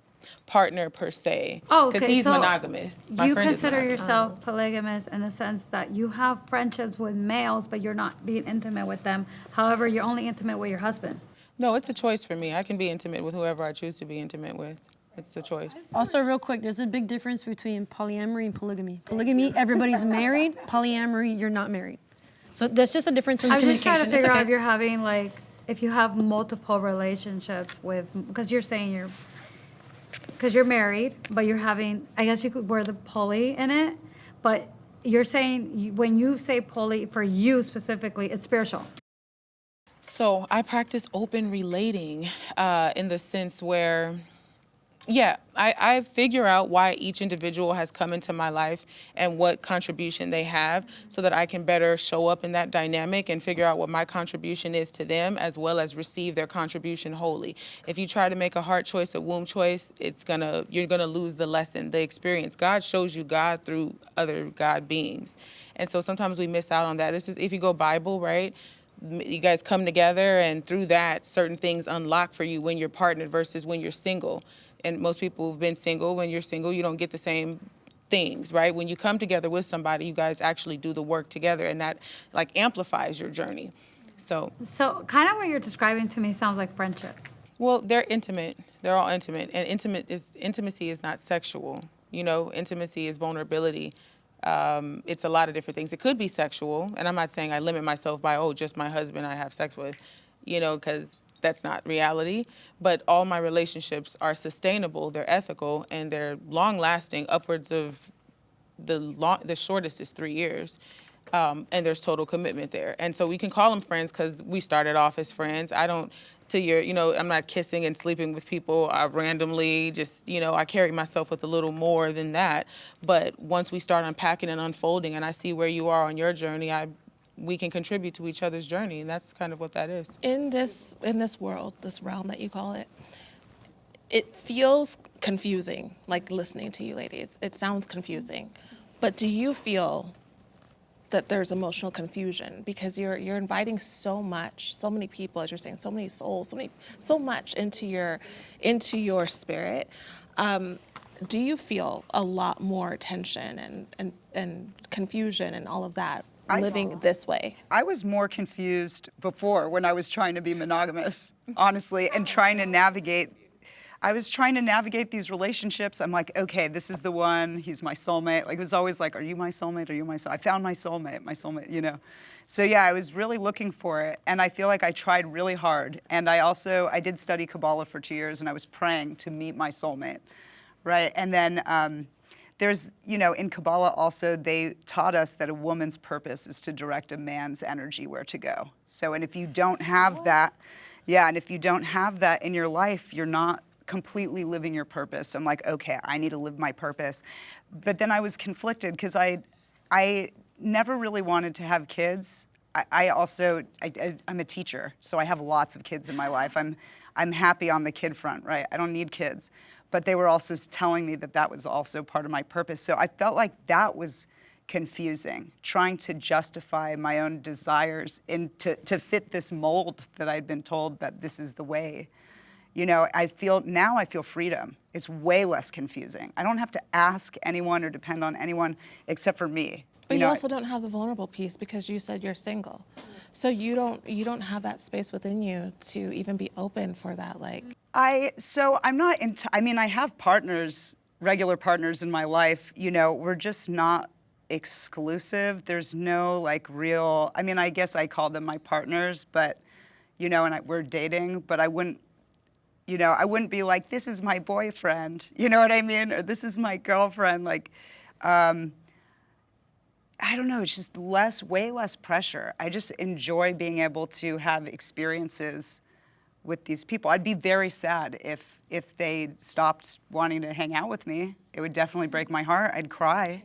Speaker 1: partner per se.
Speaker 5: Oh, okay.
Speaker 1: Because he's
Speaker 5: So
Speaker 1: monogamous. My
Speaker 5: you
Speaker 1: friend is
Speaker 5: consider
Speaker 1: monogamous.
Speaker 5: yourself polygamous in the sense that you have friendships with males, but you're not being intimate with them. However, you're only intimate with your husband.
Speaker 1: No, it's a choice for me. I can be intimate with whoever I choose to be intimate with. It's a choice.
Speaker 8: Also, real quick, there's a big difference between polyamory and polygamy. Polygamy, everybody's married. Polyamory, you're not married. So there's just a difference in the
Speaker 5: I'm just
Speaker 8: communication.
Speaker 5: trying to
Speaker 8: It's
Speaker 5: figure out
Speaker 8: okay.
Speaker 5: if you're having like, if you have multiple relationships with, because you're saying because you're married, but you're having, I guess you could wear the poly in it, but you're saying when you say poly for you specifically, it's spiritual.
Speaker 1: So I practice open relating in the sense where, yeah, I figure out why each individual has come into my life and what contribution they have so that I can better show up in that dynamic and figure out what my contribution is to them as well as receive their contribution wholly. If you try to make a heart choice, a womb choice, you're gonna lose the lesson, the experience. God shows you God through other God beings. And so sometimes we miss out on that. This is, if you go Bible, right? You guys come together and through that certain things unlock for you when you're partnered versus when you're single. And most people who've been single, when you're single, you don't get the same things, right? When you come together with somebody, you guys actually do the work together and that like amplifies your journey. So
Speaker 5: Kind of what you're describing to me sounds like friendships.
Speaker 1: well, they're intimate. They're all intimate. And intimacy is not sexual. You know, intimacy is vulnerability. It's a lot of different things. It could be sexual, and I'm not saying I limit myself by, just my husband I have sex with, you know, because that's not reality. But all my relationships are sustainable, they're ethical, and they're long-lasting, upwards of the shortest is 3 years. And there's total commitment there. And so we can call them friends because we started off as friends. I'm not kissing and sleeping with people randomly, I carry myself with a little more than that. But once we start unpacking and unfolding and I see where you are on your journey, we can contribute to each other's journey, and that's kind of what that is.
Speaker 4: In this world, this realm that you call it, it feels confusing, like listening to you ladies. It sounds confusing. But do you feel that there's emotional confusion because you're inviting so many people, as you're saying, so many souls, so much into your spirit? Do you feel a lot more tension and confusion and all of that living this way?
Speaker 2: I was more confused before when I was trying to be monogamous, honestly, and trying to navigate. I was trying to navigate these relationships. I'm like, okay, this is the one. He's my soulmate. Like, it was always like, are you my soulmate? Are you my soulmate? I found my soulmate, you know. So yeah, I was really looking for it, and I feel like I tried really hard. And I did study Kabbalah for 2 years, and I was praying to meet my soulmate, right? And then there's, in Kabbalah also, they taught us that a woman's purpose is to direct a man's energy where to go. So, and if you don't have that, and if you don't have that in your life, you're not completely living your purpose. So I'm like, okay, I need to live my purpose. But then I was conflicted because I never really wanted to have kids. I'm a teacher, so I have lots of kids in my life. I'm happy on the kid front, right? I don't need kids. But they were also telling me that was also part of my purpose. So I felt like that was confusing, trying to justify my own desires to fit this mold that I'd been told that this is the way. I feel freedom. It's way less confusing. I don't have to ask anyone or depend on anyone except for me.
Speaker 4: But you also don't have the vulnerable piece because you said you're single. So you don't have that space within you to even be open for that, like.
Speaker 2: I'm not I have partners, regular partners in my life, we're just not exclusive. There's no real, I guess I call them my partners, but, we're dating, but I wouldn't be like, this is my boyfriend, you know what I mean? Or this is my girlfriend. I don't know, it's just way less pressure. I just enjoy being able to have experiences with these people. I'd be very sad if they stopped wanting to hang out with me. It would definitely break my heart. I'd cry.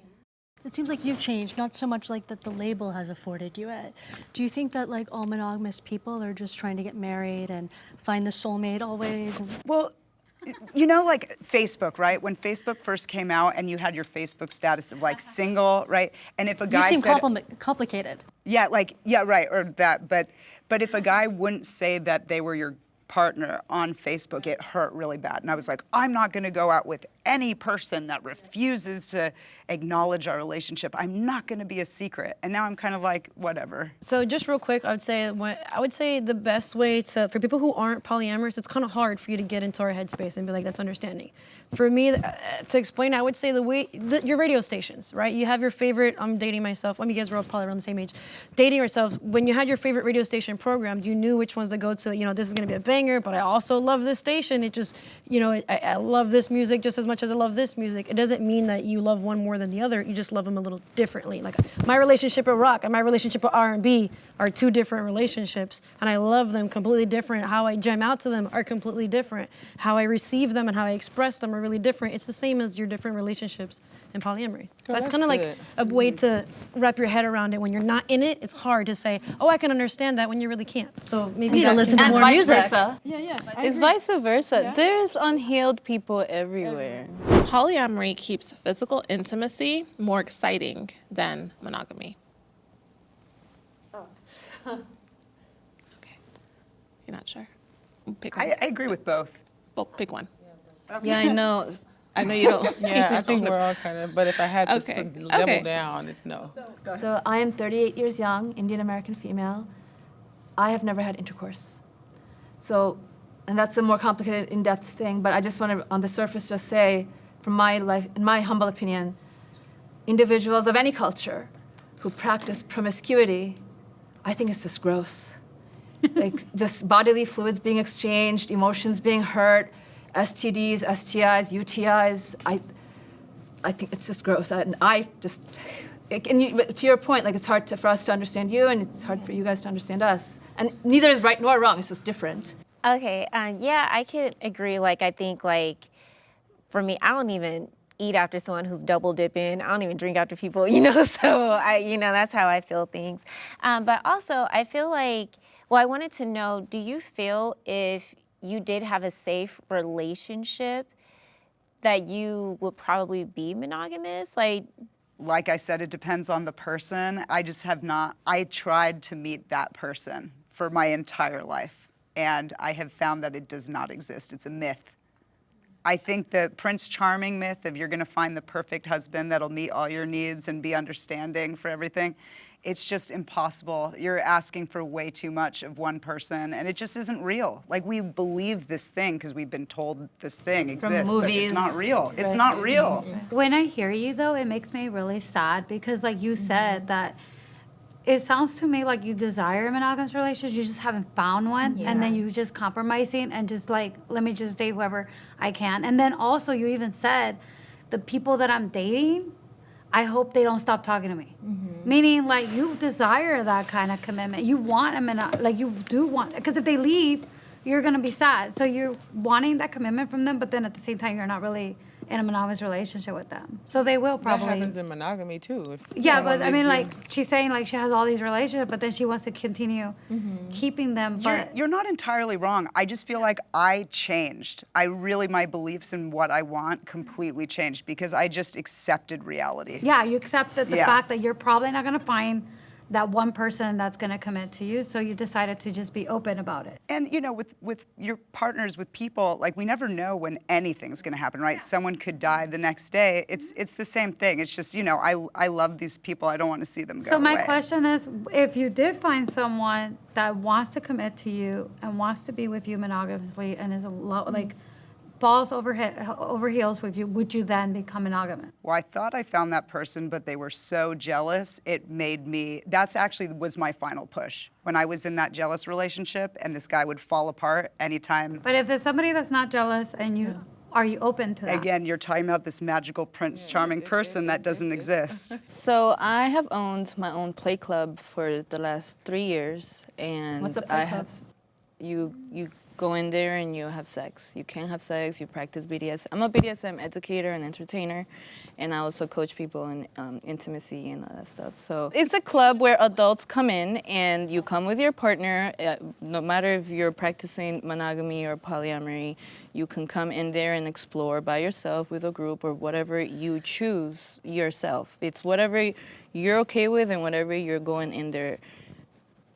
Speaker 7: It seems like you've changed, not so much that the label has afforded you it. Do you think that all monogamous people are just trying to get married and find the soulmate always?
Speaker 2: Well, You know, like Facebook, right? When Facebook first came out and you had your Facebook status of like single, right? And if a guy
Speaker 7: You seem
Speaker 2: said,
Speaker 7: complicated.
Speaker 2: yeah, like, yeah, right, or that, but if a guy wouldn't say that they were your partner on Facebook, it hurt really bad. And I was like, I'm not gonna go out with any person that refuses to acknowledge our relationship. I'm not gonna be a secret. And now I'm kind of like, whatever.
Speaker 8: So just real quick, I would say the best way for people who aren't polyamorous, it's kind of hard for you to get into our headspace and be like, that's understanding. For me, to explain, I would say your radio stations, right? You have your favorite, I'm dating myself, you guys were all probably around the same age, dating yourselves. When you had your favorite radio station programmed, you knew which ones to go to, this is gonna be a banger, but I also love this station. It just, I love this music just as much as I love this music. It doesn't mean that you love one more than the other, you just love them a little differently. Like my relationship with rock and my relationship with R&B are two different relationships, and I love them completely different. How I jam out to them are completely different. How I receive them and how I express them are really different. It's the same as your different relationships in polyamory. That's kind of like a way to wrap your head around it. When you're not in it, it's hard to say, oh, I can understand that, when you really can't. So maybe
Speaker 7: You listen to
Speaker 3: and
Speaker 7: more
Speaker 3: vice
Speaker 7: music.
Speaker 3: versa.
Speaker 8: Yeah.
Speaker 9: It's vice versa. There's unhealed people everywhere.
Speaker 4: Polyamory keeps physical intimacy more exciting than monogamy. Okay. You're not sure? Pick one.
Speaker 2: I agree with both.
Speaker 4: Well, pick one.
Speaker 9: Yeah, I know.
Speaker 4: I know you don't.
Speaker 1: Yeah, I think we're all kind of, but if I had to
Speaker 4: Okay.
Speaker 1: level down, it's no.
Speaker 3: So I am 38 years young, Indian American female. I have never had intercourse. So, and that's a more complicated, in-depth thing, but I just want to, on the surface, just say, from my life, in my humble opinion, individuals of any culture who practice promiscuity, I think it's just gross. Like, just bodily fluids being exchanged, emotions being hurt, STDs, STIs, UTIs. I think it's just gross. And to your point, like, it's hard for us to understand you, and it's hard for you guys to understand us. And neither is right nor wrong. It's just different.
Speaker 6: Okay, yeah, I could agree. Like, I think, like, for me, I don't even eat after someone who's double dipping. I don't even drink after people, so that's how I feel things. But also, I feel like, I wanted to know, do you feel if you did have a safe relationship that you would probably be monogamous?
Speaker 2: Like I said, it depends on the person. I just have not, I tried to meet that person for my entire life, and I have found that it does not exist. It's a myth. I think the Prince Charming myth of you're gonna find the perfect husband that'll meet all your needs and be understanding for everything, it's just impossible. You're asking for way too much of one person, and it just isn't real. Like, we believe this thing because we've been told this thing exists, but
Speaker 3: movies.
Speaker 2: it's not real. It's not real.
Speaker 5: When I hear you, though, it makes me really sad because, like you said, that it sounds to me like you desire a monogamous relationship, you just haven't found one, and then you just compromising and just like, let me just date whoever I can. And then also, you even said, the people that I'm dating, I hope they don't stop talking to me. Meaning, like, you desire that kind of commitment. You want you do want, because if they leave, you're gonna be sad. So you're wanting that commitment from them, but then at the same time, you're not really in a monogamous relationship with them. So they will probably.
Speaker 1: That happens in monogamy too. If
Speaker 5: Yeah,
Speaker 1: someone
Speaker 5: but I mean,
Speaker 1: leaves
Speaker 5: like,
Speaker 1: you.
Speaker 5: she's saying, like, she has all these relationships, but then she wants to continue keeping them. But
Speaker 2: You're not entirely wrong. I just feel like I changed. My beliefs in what I want completely changed because I just accepted reality.
Speaker 5: yeah, you accepted the
Speaker 2: Yeah.
Speaker 5: fact that you're probably not gonna find that one person that's gonna commit to you, so you decided to just be open about it.
Speaker 2: And with your partners, with people, like, we never know when anything's gonna happen, right? Someone could die the next day. It's the same thing. It's just, I love these people. I don't want to see them go
Speaker 5: So my
Speaker 2: away.
Speaker 5: question is, if you did find someone that wants to commit to you and wants to be with you monogamously and is like falls over heels with you, would you then become monogamous?
Speaker 2: Well, I thought I found that person, but they were so jealous, it made me, that's actually was my final push. When I was in that jealous relationship and this guy would fall apart anytime.
Speaker 5: But if it's somebody that's not jealous and you, are you open to that?
Speaker 2: Again, you're talking about this magical Prince Charming person that doesn't exist.
Speaker 9: So I have owned my own play club for the last 3 years, and
Speaker 3: What's a play
Speaker 9: I
Speaker 3: club?
Speaker 9: have you go in there and you have sex. You can have sex, you practice BDSM. I'm a BDSM educator and entertainer, and I also coach people in intimacy and all that stuff. So it's a club where adults come in and you come with your partner. No matter if you're practicing monogamy or polyamory, you can come in there and explore by yourself with a group or whatever you choose yourself. It's whatever you're okay with and whatever you're going in there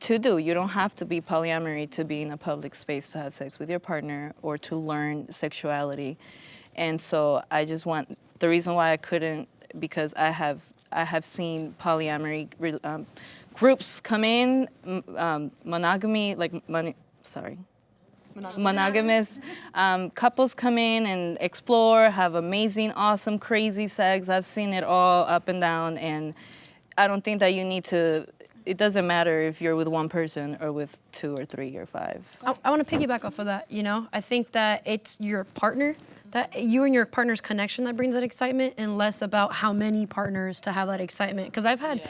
Speaker 9: to do. You don't have to be polyamory to be in a public space to have sex with your partner or to learn sexuality. And so I just want, the reason why I couldn't, because I have seen polyamory groups come in, monogamy, like monogamous couples come in and explore, have amazing, awesome, crazy sex. I've seen it all up and down, and I don't think that you need to, it doesn't matter if you're with one person or with 2 or 3 or 5.
Speaker 8: I want to piggyback off of that, you know? I think that it's your partner, that you and your partner's connection that brings that excitement, and less about how many partners to have that excitement. Because I've had,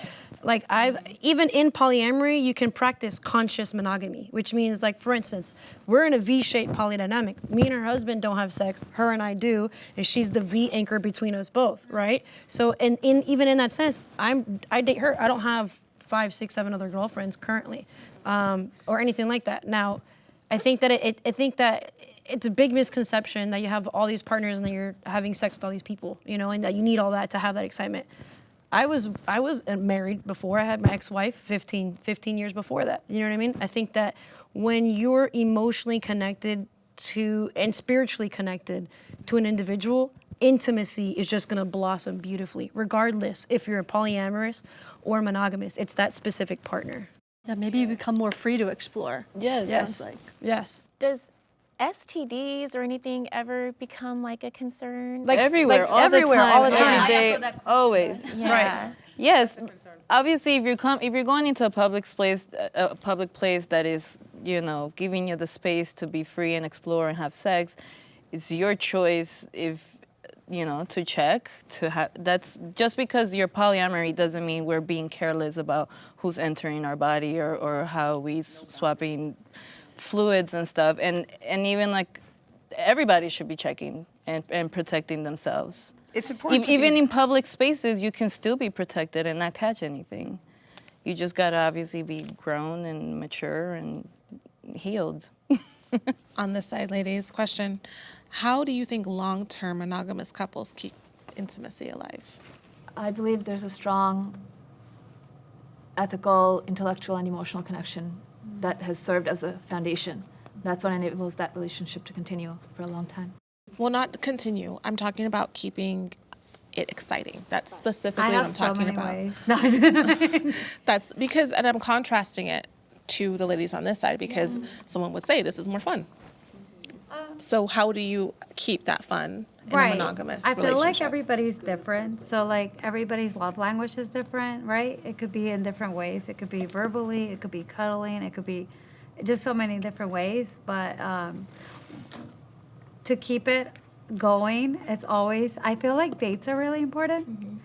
Speaker 8: even in polyamory, you can practice conscious monogamy, which means, like, for instance, we're in a V-shaped polydynamic. Me and her husband don't have sex, her and I do, and she's the V anchor between us both, right? So, even in that sense, I date her. I don't have 5, 6, 7 other girlfriends currently, or anything like that. Now, I think that it's a big misconception that you have all these partners and that you're having sex with all these people, you know, and that you need all that to have that excitement. I was married before. I had my ex-wife 15 years before that. You know what I mean? I think that when you're emotionally connected to and spiritually connected to an individual, intimacy is just gonna blossom beautifully, regardless if you're polyamorous or monogamous. It's that specific partner.
Speaker 7: Yeah, maybe you become more free to explore.
Speaker 8: Yes. Yes.
Speaker 6: Does STDs or anything ever become like a concern?
Speaker 8: Like
Speaker 9: everywhere,
Speaker 8: like
Speaker 9: all
Speaker 8: everywhere,
Speaker 9: the time,
Speaker 8: all the time.
Speaker 9: every day, always.
Speaker 6: Yeah.
Speaker 8: Right.
Speaker 9: Yes, obviously, if you're going into a public place that is, you know, giving you the space to be free and explore and have sex, it's your choice. If you know, to check, to have, that's just because you're polyamory doesn't mean we're being careless about who's entering our body or how we swapping fluids and stuff. And even like everybody should be checking and protecting themselves.
Speaker 2: It's important
Speaker 9: Even in public spaces, you can still be protected and not catch anything. You just gotta obviously be grown and mature and healed.
Speaker 4: On this side, ladies, question. How do you think long-term monogamous couples keep intimacy alive?
Speaker 3: I believe there's a strong ethical, intellectual, and emotional connection that has served as a foundation. That's what enables that relationship to continue for a long time.
Speaker 4: Well, not continue. I'm talking about keeping it exciting. That's specifically what I'm talking about.
Speaker 5: Ways. No, I didn't.
Speaker 4: That's because, and I'm contrasting it to the ladies on this side because someone would say this is more fun. So how do you keep that fun in a monogamous
Speaker 5: I
Speaker 4: relationship?
Speaker 5: feel like everybody's different. So like everybody's love language is different, right? It could be in different ways. It could be verbally, it could be cuddling, it could be just so many different ways. But to keep it going, it's always, I feel like dates are really important.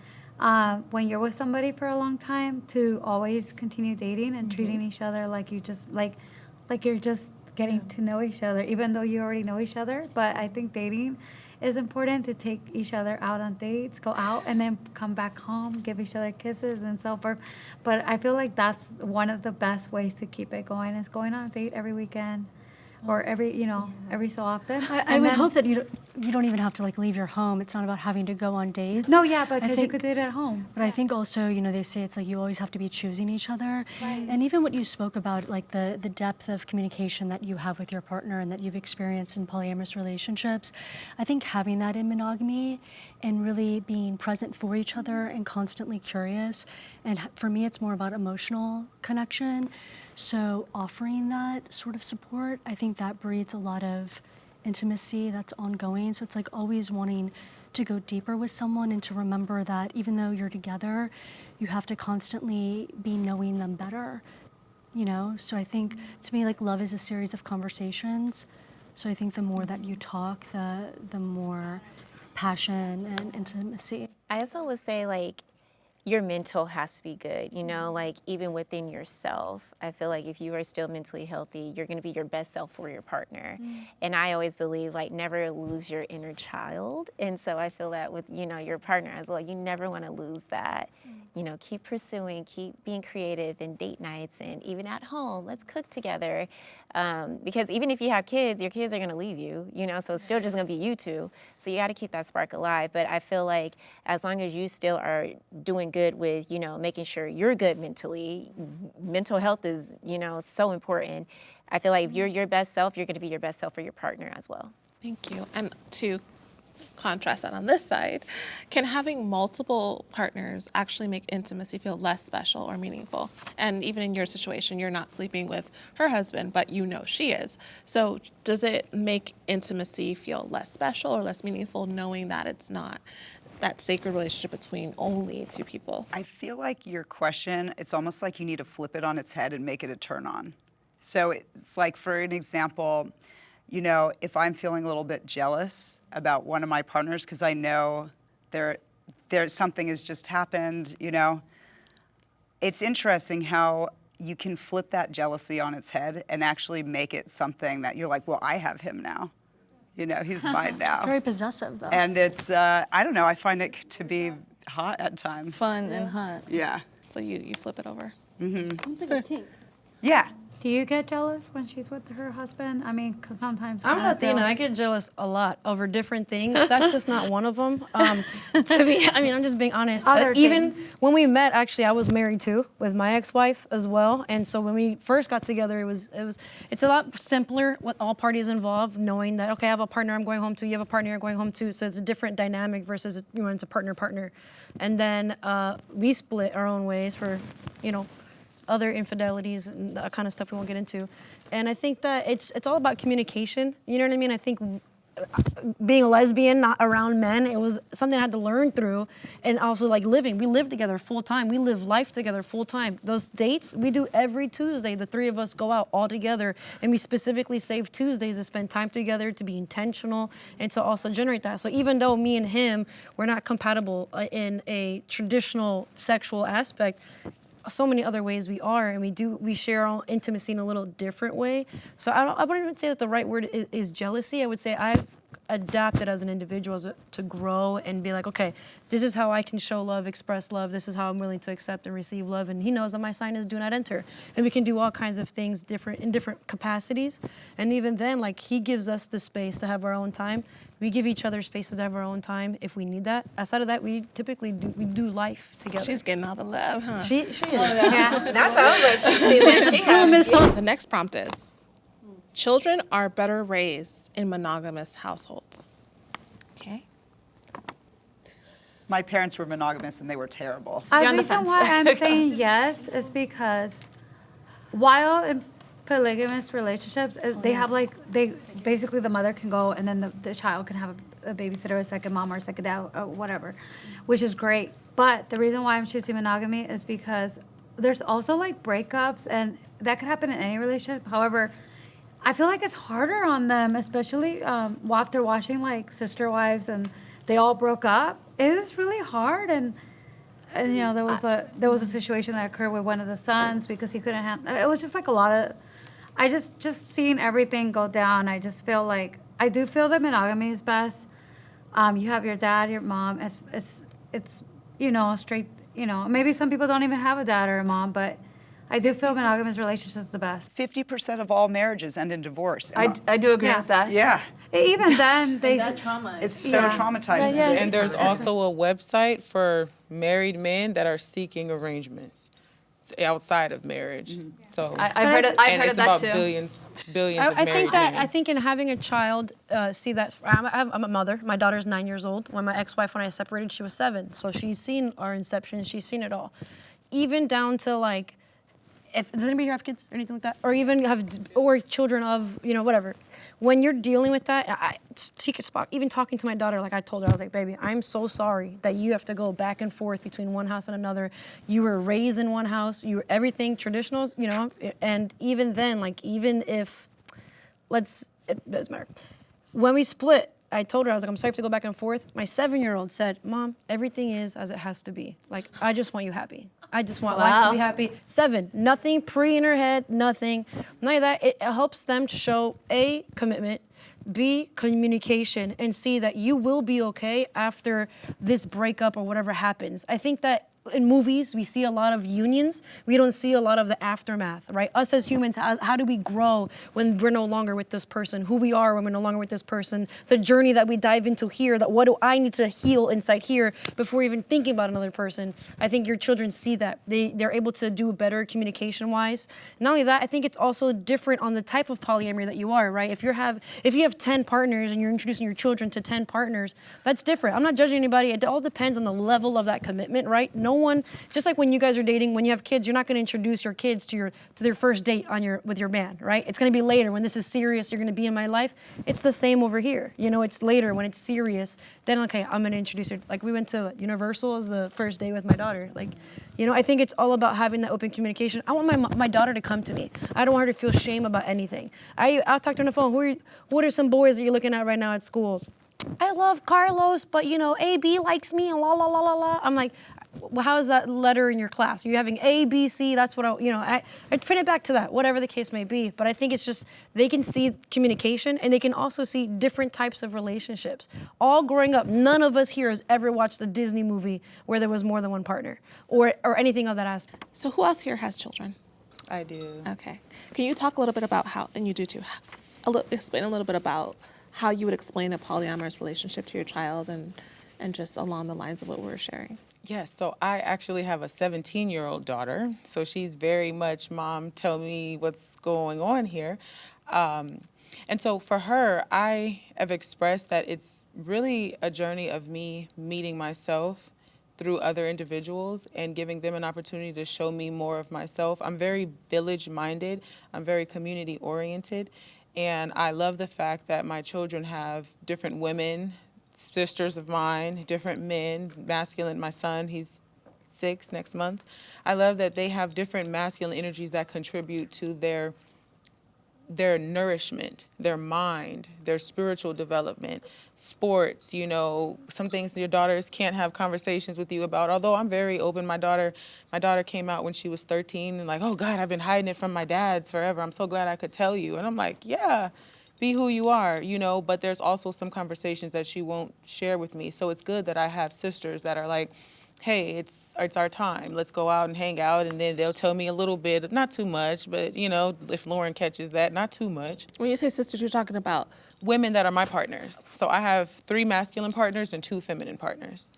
Speaker 5: When you're with somebody for a long time, to always continue dating and treating each other like you just, like you're just getting to know each other, even though you already know each other. But I think dating is important, to take each other out on dates, go out, and then come back home, give each other kisses and so forth. But I feel like that's one of the best ways to keep it going, is going on a date every weekend or every so often.
Speaker 7: I would hope that you don't even have to like leave your home. It's not about having to go on dates.
Speaker 5: No, yeah, because you could do it at home.
Speaker 7: But I think also, they say it's like you always have to be choosing each other. Right. And even what you spoke about, like the depth of communication that you have with your partner and that you've experienced in polyamorous relationships, I think having that in monogamy and really being present for each other and constantly curious. And for me, it's more about emotional connection. So offering that sort of support, I think that breeds a lot of intimacy that's ongoing. So it's like always wanting to go deeper with someone and to remember that even though you're together, you have to constantly be knowing them better, So I think to me, like love is a series of conversations. So I think the more that you talk, the more passion and intimacy.
Speaker 6: I also would say, like, your mental has to be good, you know, like even within yourself. I feel like if you are still mentally healthy, you're going to be your best self for your partner. And I always believe like never lose your inner child. And so I feel that with, you know, your partner as well, you never want to lose that. You know, keep pursuing, keep being creative in date nights and even at home, let's cook together. Because even if you have kids, your kids are going to leave you, you know, so it's still just going to be you two. So you got to keep that spark alive. But I feel like as long as you still are doing good with, you know, making sure you're good mentally, mental health is, you know, so important. I feel like if you're your best self, you're going to be your best self for your partner as well.
Speaker 4: Thank you. And to contrast that on this side, can having multiple partners actually make intimacy feel less special or meaningful? And even in your situation, you're not sleeping with her husband, but you know she is. So does it make intimacy feel less special or less meaningful knowing that it's not that sacred relationship between only two people?
Speaker 2: I feel like your question, it's almost like you need to flip it on its head and make it a turn on. So it's like, for an example, you know, if I'm feeling a little bit jealous about one of my partners because I know there's something has just happened, you know, it's interesting how you can flip that jealousy on its head and actually make it something that you're like, well, I have him now. You know, he's mine now.
Speaker 7: Very possessive, though.
Speaker 2: And it's, I don't know, I find it to be hot at times.
Speaker 9: Fun and hot.
Speaker 2: Yeah.
Speaker 4: So you flip it over.
Speaker 7: Sounds like a kink.
Speaker 2: Yeah.
Speaker 5: Do you get jealous when she's with her husband? I mean, because sometimes
Speaker 8: I'm Latina. I get jealous a lot over different things. That's just not one of them. I'm just being honest. Even when we met, actually, I was married too with my ex-wife as well. And so when we first got together, it's a lot simpler with all parties involved, knowing that okay, I have a partner I'm going home to, you have a partner you're going home to. So it's a different dynamic versus when it's a partner. And then we split our own ways for, you know, other infidelities and that kind of stuff we won't get into. And I think that it's all about communication. You know what I mean? I think being a lesbian, not around men, it was something I had to learn through. And also like living. We live together full time. We live life together full time. Those dates we do every Tuesday. The three of us go out all together. And we specifically save Tuesdays to spend time together, to be intentional, and to also generate that. So even though me and him, we're not compatible in a traditional sexual aspect, so many other ways we are, and we share our intimacy in a little different way. So I wouldn't even say that the right word is jealousy. I would say I've adapted as an individual to grow and be like, okay, this is how I can show love, express love. This is how I'm willing to accept and receive love. And he knows that my sign is do not enter. And we can do all kinds of things in different capacities. And even then, like he gives us the space to have our own time. We give each other spaces to have our own time if we need that. Outside of that, we typically do life together.
Speaker 4: She's getting all the love, huh?
Speaker 8: She is.
Speaker 6: Yeah, that's how she has.
Speaker 4: The next prompt is, children are better raised in monogamous households. Okay.
Speaker 2: My parents were monogamous and they were terrible.
Speaker 3: You're
Speaker 5: The
Speaker 3: on the
Speaker 5: reason
Speaker 3: fence.
Speaker 5: why I'm saying yes is because while in polygamous relationships, they have they basically the mother can go and then the child can have a babysitter, a second mom, or a second dad, or whatever, which is great. But the reason why I'm choosing monogamy is because there's also like breakups, and that could happen in any relationship. However, I feel like it's harder on them, especially after watching like Sister Wives and they all broke up. It is really hard, and you know there was a situation that occurred with one of the sons because he couldn't handle. It was just like a lot of. I just seeing everything go down. I just feel like I do feel that monogamy is best. You have your dad, your mom. It's you know straight. You know maybe some people don't even have a dad or a mom, but I do feel monogamous relationships is the best.
Speaker 2: 50% of all marriages end in divorce.
Speaker 3: I do agree with that.
Speaker 2: Yeah.
Speaker 5: Even then, they
Speaker 3: That trauma.
Speaker 2: It's so traumatizing.
Speaker 5: Yeah.
Speaker 1: And there's also a website for married men that are seeking arrangements outside of marriage. So
Speaker 3: I've heard of
Speaker 1: it's
Speaker 3: that
Speaker 1: about
Speaker 3: too.
Speaker 1: billions of married men.
Speaker 8: I think in having a child, see that I'm a mother. My daughter's 9 years old. When my ex-wife, when I separated, she was 7. So she's seen our inception. She's seen it all, even down to like, does anybody here have kids or anything like that, or even or children of whatever. When you're dealing with that, I take a spot. Even talking to my daughter, like I told her, I was like, baby, I'm so sorry that you have to go back and forth between one house and another. You were raised in one house. You were everything traditional, and even then, like even if, it doesn't matter. When we split, I told her, I was like, I'm sorry to go back and forth. My 7-year-old said, Mom, everything is as it has to be. Like, I just want you happy. I just want life to be happy. 7, nothing pre in her head, nothing. None of that. It helps them to show A, commitment, B, communication, and C, that you will be okay after this breakup or whatever happens. I think that in movies, we see a lot of unions. We don't see a lot of the aftermath, right? Us as humans, how do we grow when we're no longer with this person? Who we are when we're no longer with this person? The journey that we dive into here, that what do I need to heal inside here before even thinking about another person? I think your children see that. They're able to do better communication-wise. Not only that, I think it's also different on the type of polyamory that you are, right? If you have 10 partners and you're introducing your children to 10 partners, that's different. I'm not judging anybody. It all depends on the level of that commitment, right? No one, just like when you guys are dating, when you have kids, you're not going to introduce your kids to their first date with your man, right? It's going to be later when this is serious. You're going to be in my life. It's the same over here. You know, it's later when it's serious. Then okay, I'm going to introduce her. Like we went to Universal as the first day with my daughter. Like, you know, I think it's all about having that open communication. I want my daughter to come to me. I don't want her to feel shame about anything. I'll talk to her on the phone. What are some boys that you're looking at right now at school? I love Carlos, but you know, AB likes me and la la la la la. I'm like, well, how is that letter in your class? Are you having A, B, C? That's what I print it back to that, whatever the case may be. But I think it's just, they can see communication and they can also see different types of relationships. All growing up, none of us here has ever watched a Disney movie where there was more than one partner or anything of that aspect.
Speaker 4: So who else here has children?
Speaker 1: I do.
Speaker 4: Okay. Can you talk a little bit about how, and you do too, explain a little bit about how you would explain a polyamorous relationship to your child and just along the lines of what we're sharing?
Speaker 1: Yes, so I actually have a 17-year-old daughter, so she's very much, Mom, tell me what's going on here. And so for her, I have expressed that it's really a journey of me meeting myself through other individuals and giving them an opportunity to show me more of myself. I'm very village-minded, I'm very community-oriented, and I love the fact that my children have different women, sisters of mine, different men, masculine. My son, he's 6 next month. I love that they have different masculine energies that contribute to their nourishment, their mind, their spiritual development, sports, you know, some things your daughters can't have conversations with you about. Although I'm very open, my daughter came out when she was 13 and like, oh God, I've been hiding it from my dad forever. I'm so glad I could tell you. And I'm like, yeah. Be who you are, you know, but there's also some conversations that she won't share with me. So it's good that I have sisters that are like, hey, it's our time. Let's go out and hang out. And then they'll tell me a little bit, not too much, but, you know, if Lauren catches that, not too much.
Speaker 4: When you say sisters, you're talking about?
Speaker 1: Women that are my partners. So I have 3 masculine partners and 2 feminine partners.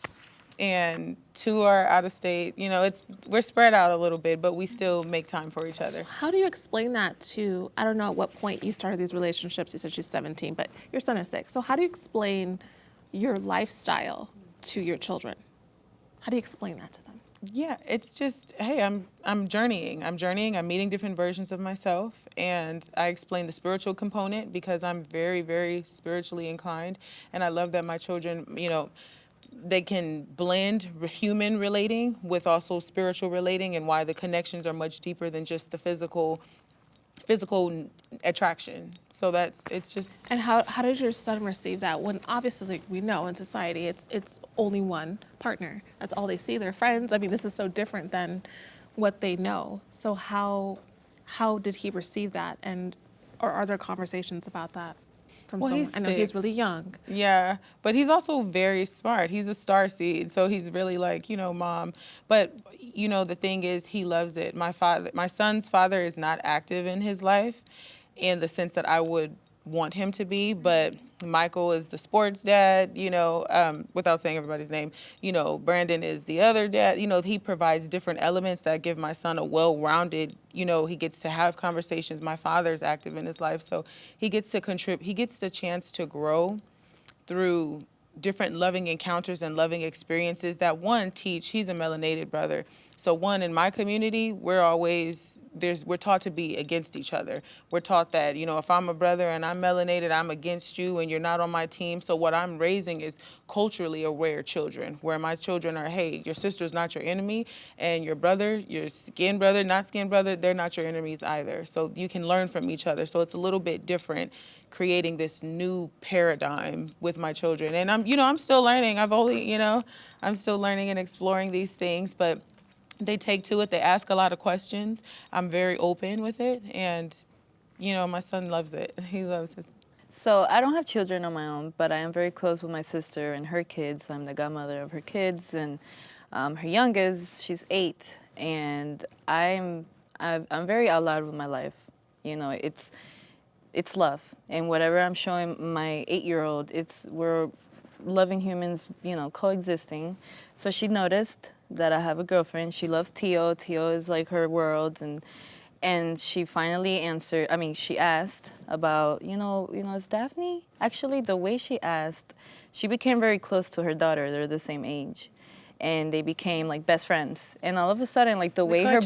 Speaker 1: And 2 are out of state. You know, we're spread out a little bit, but we still make time for each other.
Speaker 4: So how do you explain that to, I don't know at what point you started these relationships. You said she's 17, but your son is 6. So how do you explain your lifestyle to your children? How do you explain that to them?
Speaker 1: Yeah, it's just, hey, I'm journeying. I'm meeting different versions of myself, and I explain the spiritual component because I'm very, very spiritually inclined, and I love that my children, you know, they can blend human relating with also spiritual relating, and why the connections are much deeper than just the physical attraction. So it's just.
Speaker 4: And how did your son receive that when obviously, like, we know in society it's only one partner. That's all they see, their friends. I mean, this is so different than what they know. So how did he receive that, or are there conversations about that?
Speaker 1: Well, he's 6.
Speaker 4: I know he's really young.
Speaker 1: Yeah, but he's also very smart. He's a starseed, so he's really like, you know, Mom. But, you know, the thing is, he loves it. My son's father is not active in his life in the sense that I would want him to be, but Michael is the sports dad, you know, without saying everybody's name, you know, Brandon is the other dad. You know, he provides different elements that give my son a well-rounded, you know, he gets to have conversations. My father's active in his life, so he gets to contribute. He gets the chance to grow through different loving encounters and loving experiences that he's a melanated brother. So in my community, we're always we're taught to be against each other. We're taught that, you know, if I'm a brother and I'm melanated, I'm against you and you're not on my team. So what I'm raising is culturally aware children, where my children are, hey, your sister's not your enemy, and your brother, your skin brother, not skin brother, they're not your enemies either. So you can learn from each other. So it's a little bit different, creating this new paradigm with my children. And I'm still learning. I'm still learning and exploring these things, but they take to it. They ask a lot of questions. I'm very open with it. And, my son loves it. He loves his.
Speaker 9: So I don't have children on my own, but I am very close with my sister and her kids. I'm the godmother of her kids, and her youngest, she's 8, and I'm very out loud with my life. It's love, and whatever I'm showing my 8-year-old, we're loving humans, coexisting. So she noticed that I have a girlfriend. She loves Tio. Tio is like her world, and she finally answered. She asked about, is Daphne? Actually, the way she asked, she became very close to her daughter. They're the same age, and they became like best friends. And all of a sudden, like the way her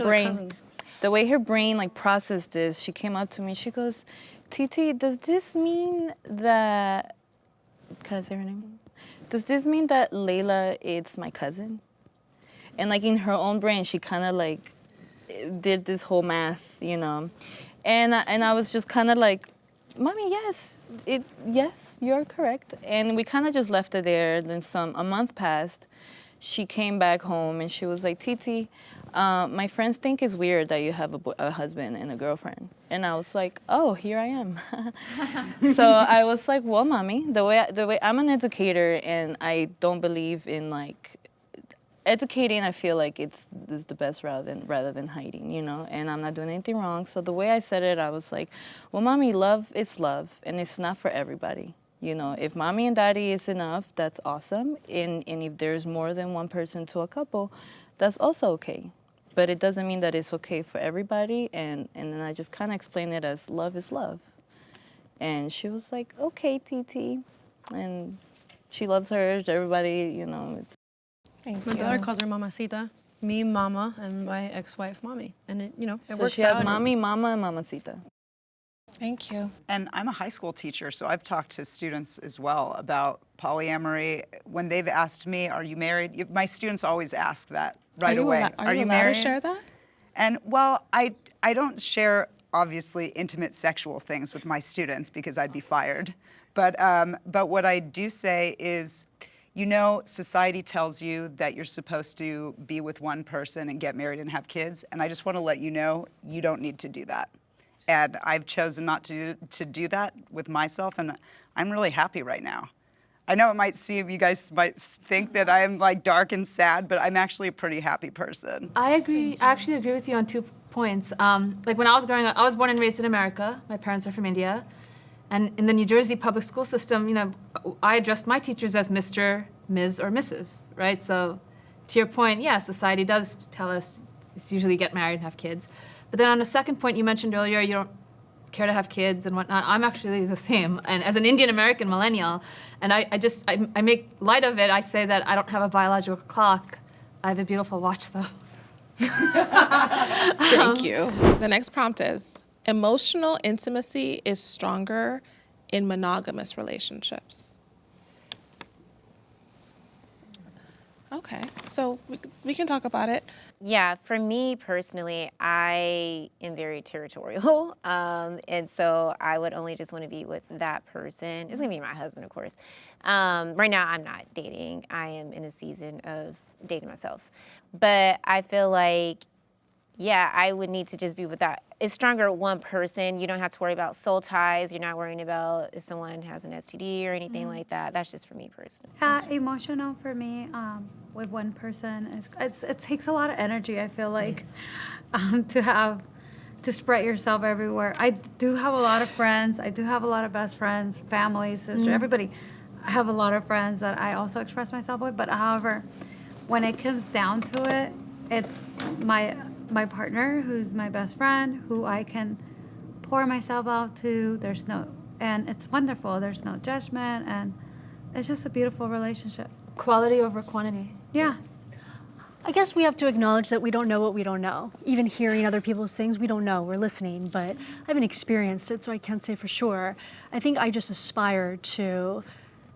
Speaker 9: brain like processed this, she came up to me. She goes, "Titi, does this mean that?" Can I say her name? Does this mean that Layla is my cousin? And like in her own brain, she kind of like did this whole math, And I was just kind of like, "Mommy, yes, you're correct." And we kind of just left it there. Then a month passed. She came back home and she was like, "Titi, my friends think it's weird that you have a husband and a girlfriend." And I was like, "Oh, here I am." So I was like, "Well, Mommy, the way I'm an educator, and I don't believe in like educating. I feel like is the best rather than hiding, And I'm not doing anything wrong." So the way I said it, I was like, "Well, Mommy, love is love, and it's not for everybody. If Mommy and Daddy is enough, that's awesome. And if there's more than one person to a couple, that's also okay. But it doesn't mean that it's okay for everybody." And then I just kind of explained it as love is love. And she was like, "Okay, Titi." And she loves hers. Everybody, it's.
Speaker 4: Thank
Speaker 8: My
Speaker 4: you.
Speaker 8: daughter calls her Mamacita, me Mama, and my ex-wife Mommy. And it
Speaker 9: So
Speaker 8: works
Speaker 9: she has
Speaker 8: out.
Speaker 9: Mommy, Mama, and Mamacita.
Speaker 4: Thank you.
Speaker 2: And I'm a high school teacher, so I've talked to students as well about polyamory. When they've asked me, "Are you married?" My students always ask that right away.
Speaker 4: Are you allowed
Speaker 2: married?
Speaker 4: to share that?
Speaker 2: And well, I don't share obviously intimate sexual things with my students because I'd be fired. But what I do say is, society tells you that you're supposed to be with one person and get married and have kids, and I just want to let you know you don't need to do that. And I've chosen not to do that with myself, and I'm really happy right now. I know you guys might think that I'm like dark and sad, but I'm actually a pretty happy person.
Speaker 3: I agree. I actually agree with you on 2 points. Like when I was growing up, I was born and raised in America. My parents are from India. And in the New Jersey public school system, I addressed my teachers as Mr., Ms., or Mrs., right? So to your point, yeah, society does tell us it's usually get married and have kids. But then on the second point you mentioned earlier, you don't care to have kids and whatnot. I'm actually the same. And as an Indian American millennial, and I make light of it. I say that I don't have a biological clock. I have a beautiful watch, though.
Speaker 4: Thank you. The next prompt is, emotional intimacy is stronger in monogamous relationships. Okay, so we can talk about it.
Speaker 6: Yeah, for me personally, I am very territorial. And so I would only just want to be with that person. It's going to be my husband, of course. Right now, I'm not dating. I am in a season of dating myself. But I feel like, yeah, I would need to just be with that. It's stronger with one person. You don't have to worry about soul ties. You're not worrying about if someone has an STD or anything like that. That's just for me personally.
Speaker 5: Emotional for me with one person it takes a lot of energy. I feel like to spread yourself everywhere. I do have a lot of friends. I do have a lot of best friends, family, sister, everybody. I have a lot of friends that I also express myself with. But however, when it comes down to it, it's my partner, who's my best friend, who I can pour myself out to. And it's wonderful. There's no judgment, and it's just a beautiful relationship.
Speaker 3: Quality over quantity.
Speaker 5: Yeah.
Speaker 7: I guess we have to acknowledge that we don't know what we don't know. Even hearing other people's things, we don't know. We're listening, but I haven't experienced it, so I can't say for sure. I think I just aspire to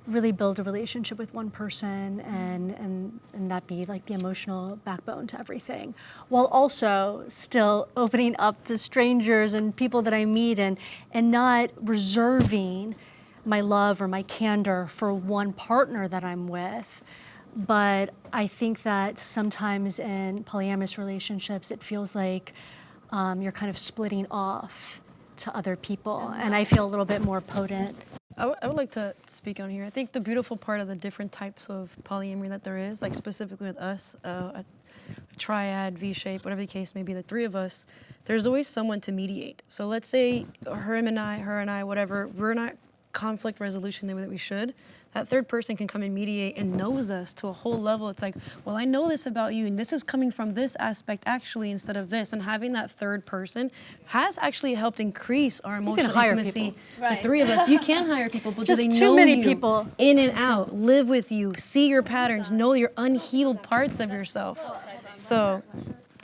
Speaker 7: really build a relationship with one person and that be like the emotional backbone to everything, while also still opening up to strangers and people that I meet and not reserving my love or my candor for one partner that I'm with. But I think that sometimes in polyamorous relationships, it feels like you're kind of splitting off to other people, and I feel a little bit more potent.
Speaker 8: I would like to speak on here. I think the beautiful part of the different types of polyamory that there is, like specifically with us, a triad, V-shape, whatever the case may be, the three of us, there's always someone to mediate. So let's say her and I, whatever, we're not conflict resolution the way that we should. That third person can come and mediate and knows us to a whole level. It's like, well, I know this about you, and this is coming from this aspect actually instead of this. And having that third person has actually helped increase our emotional intimacy. The three of us, you can hire people, but
Speaker 7: Just
Speaker 8: do they
Speaker 7: too
Speaker 8: know
Speaker 7: many
Speaker 8: you
Speaker 7: people.
Speaker 8: in and out, live with you, see your patterns, know your unhealed parts of yourself. So,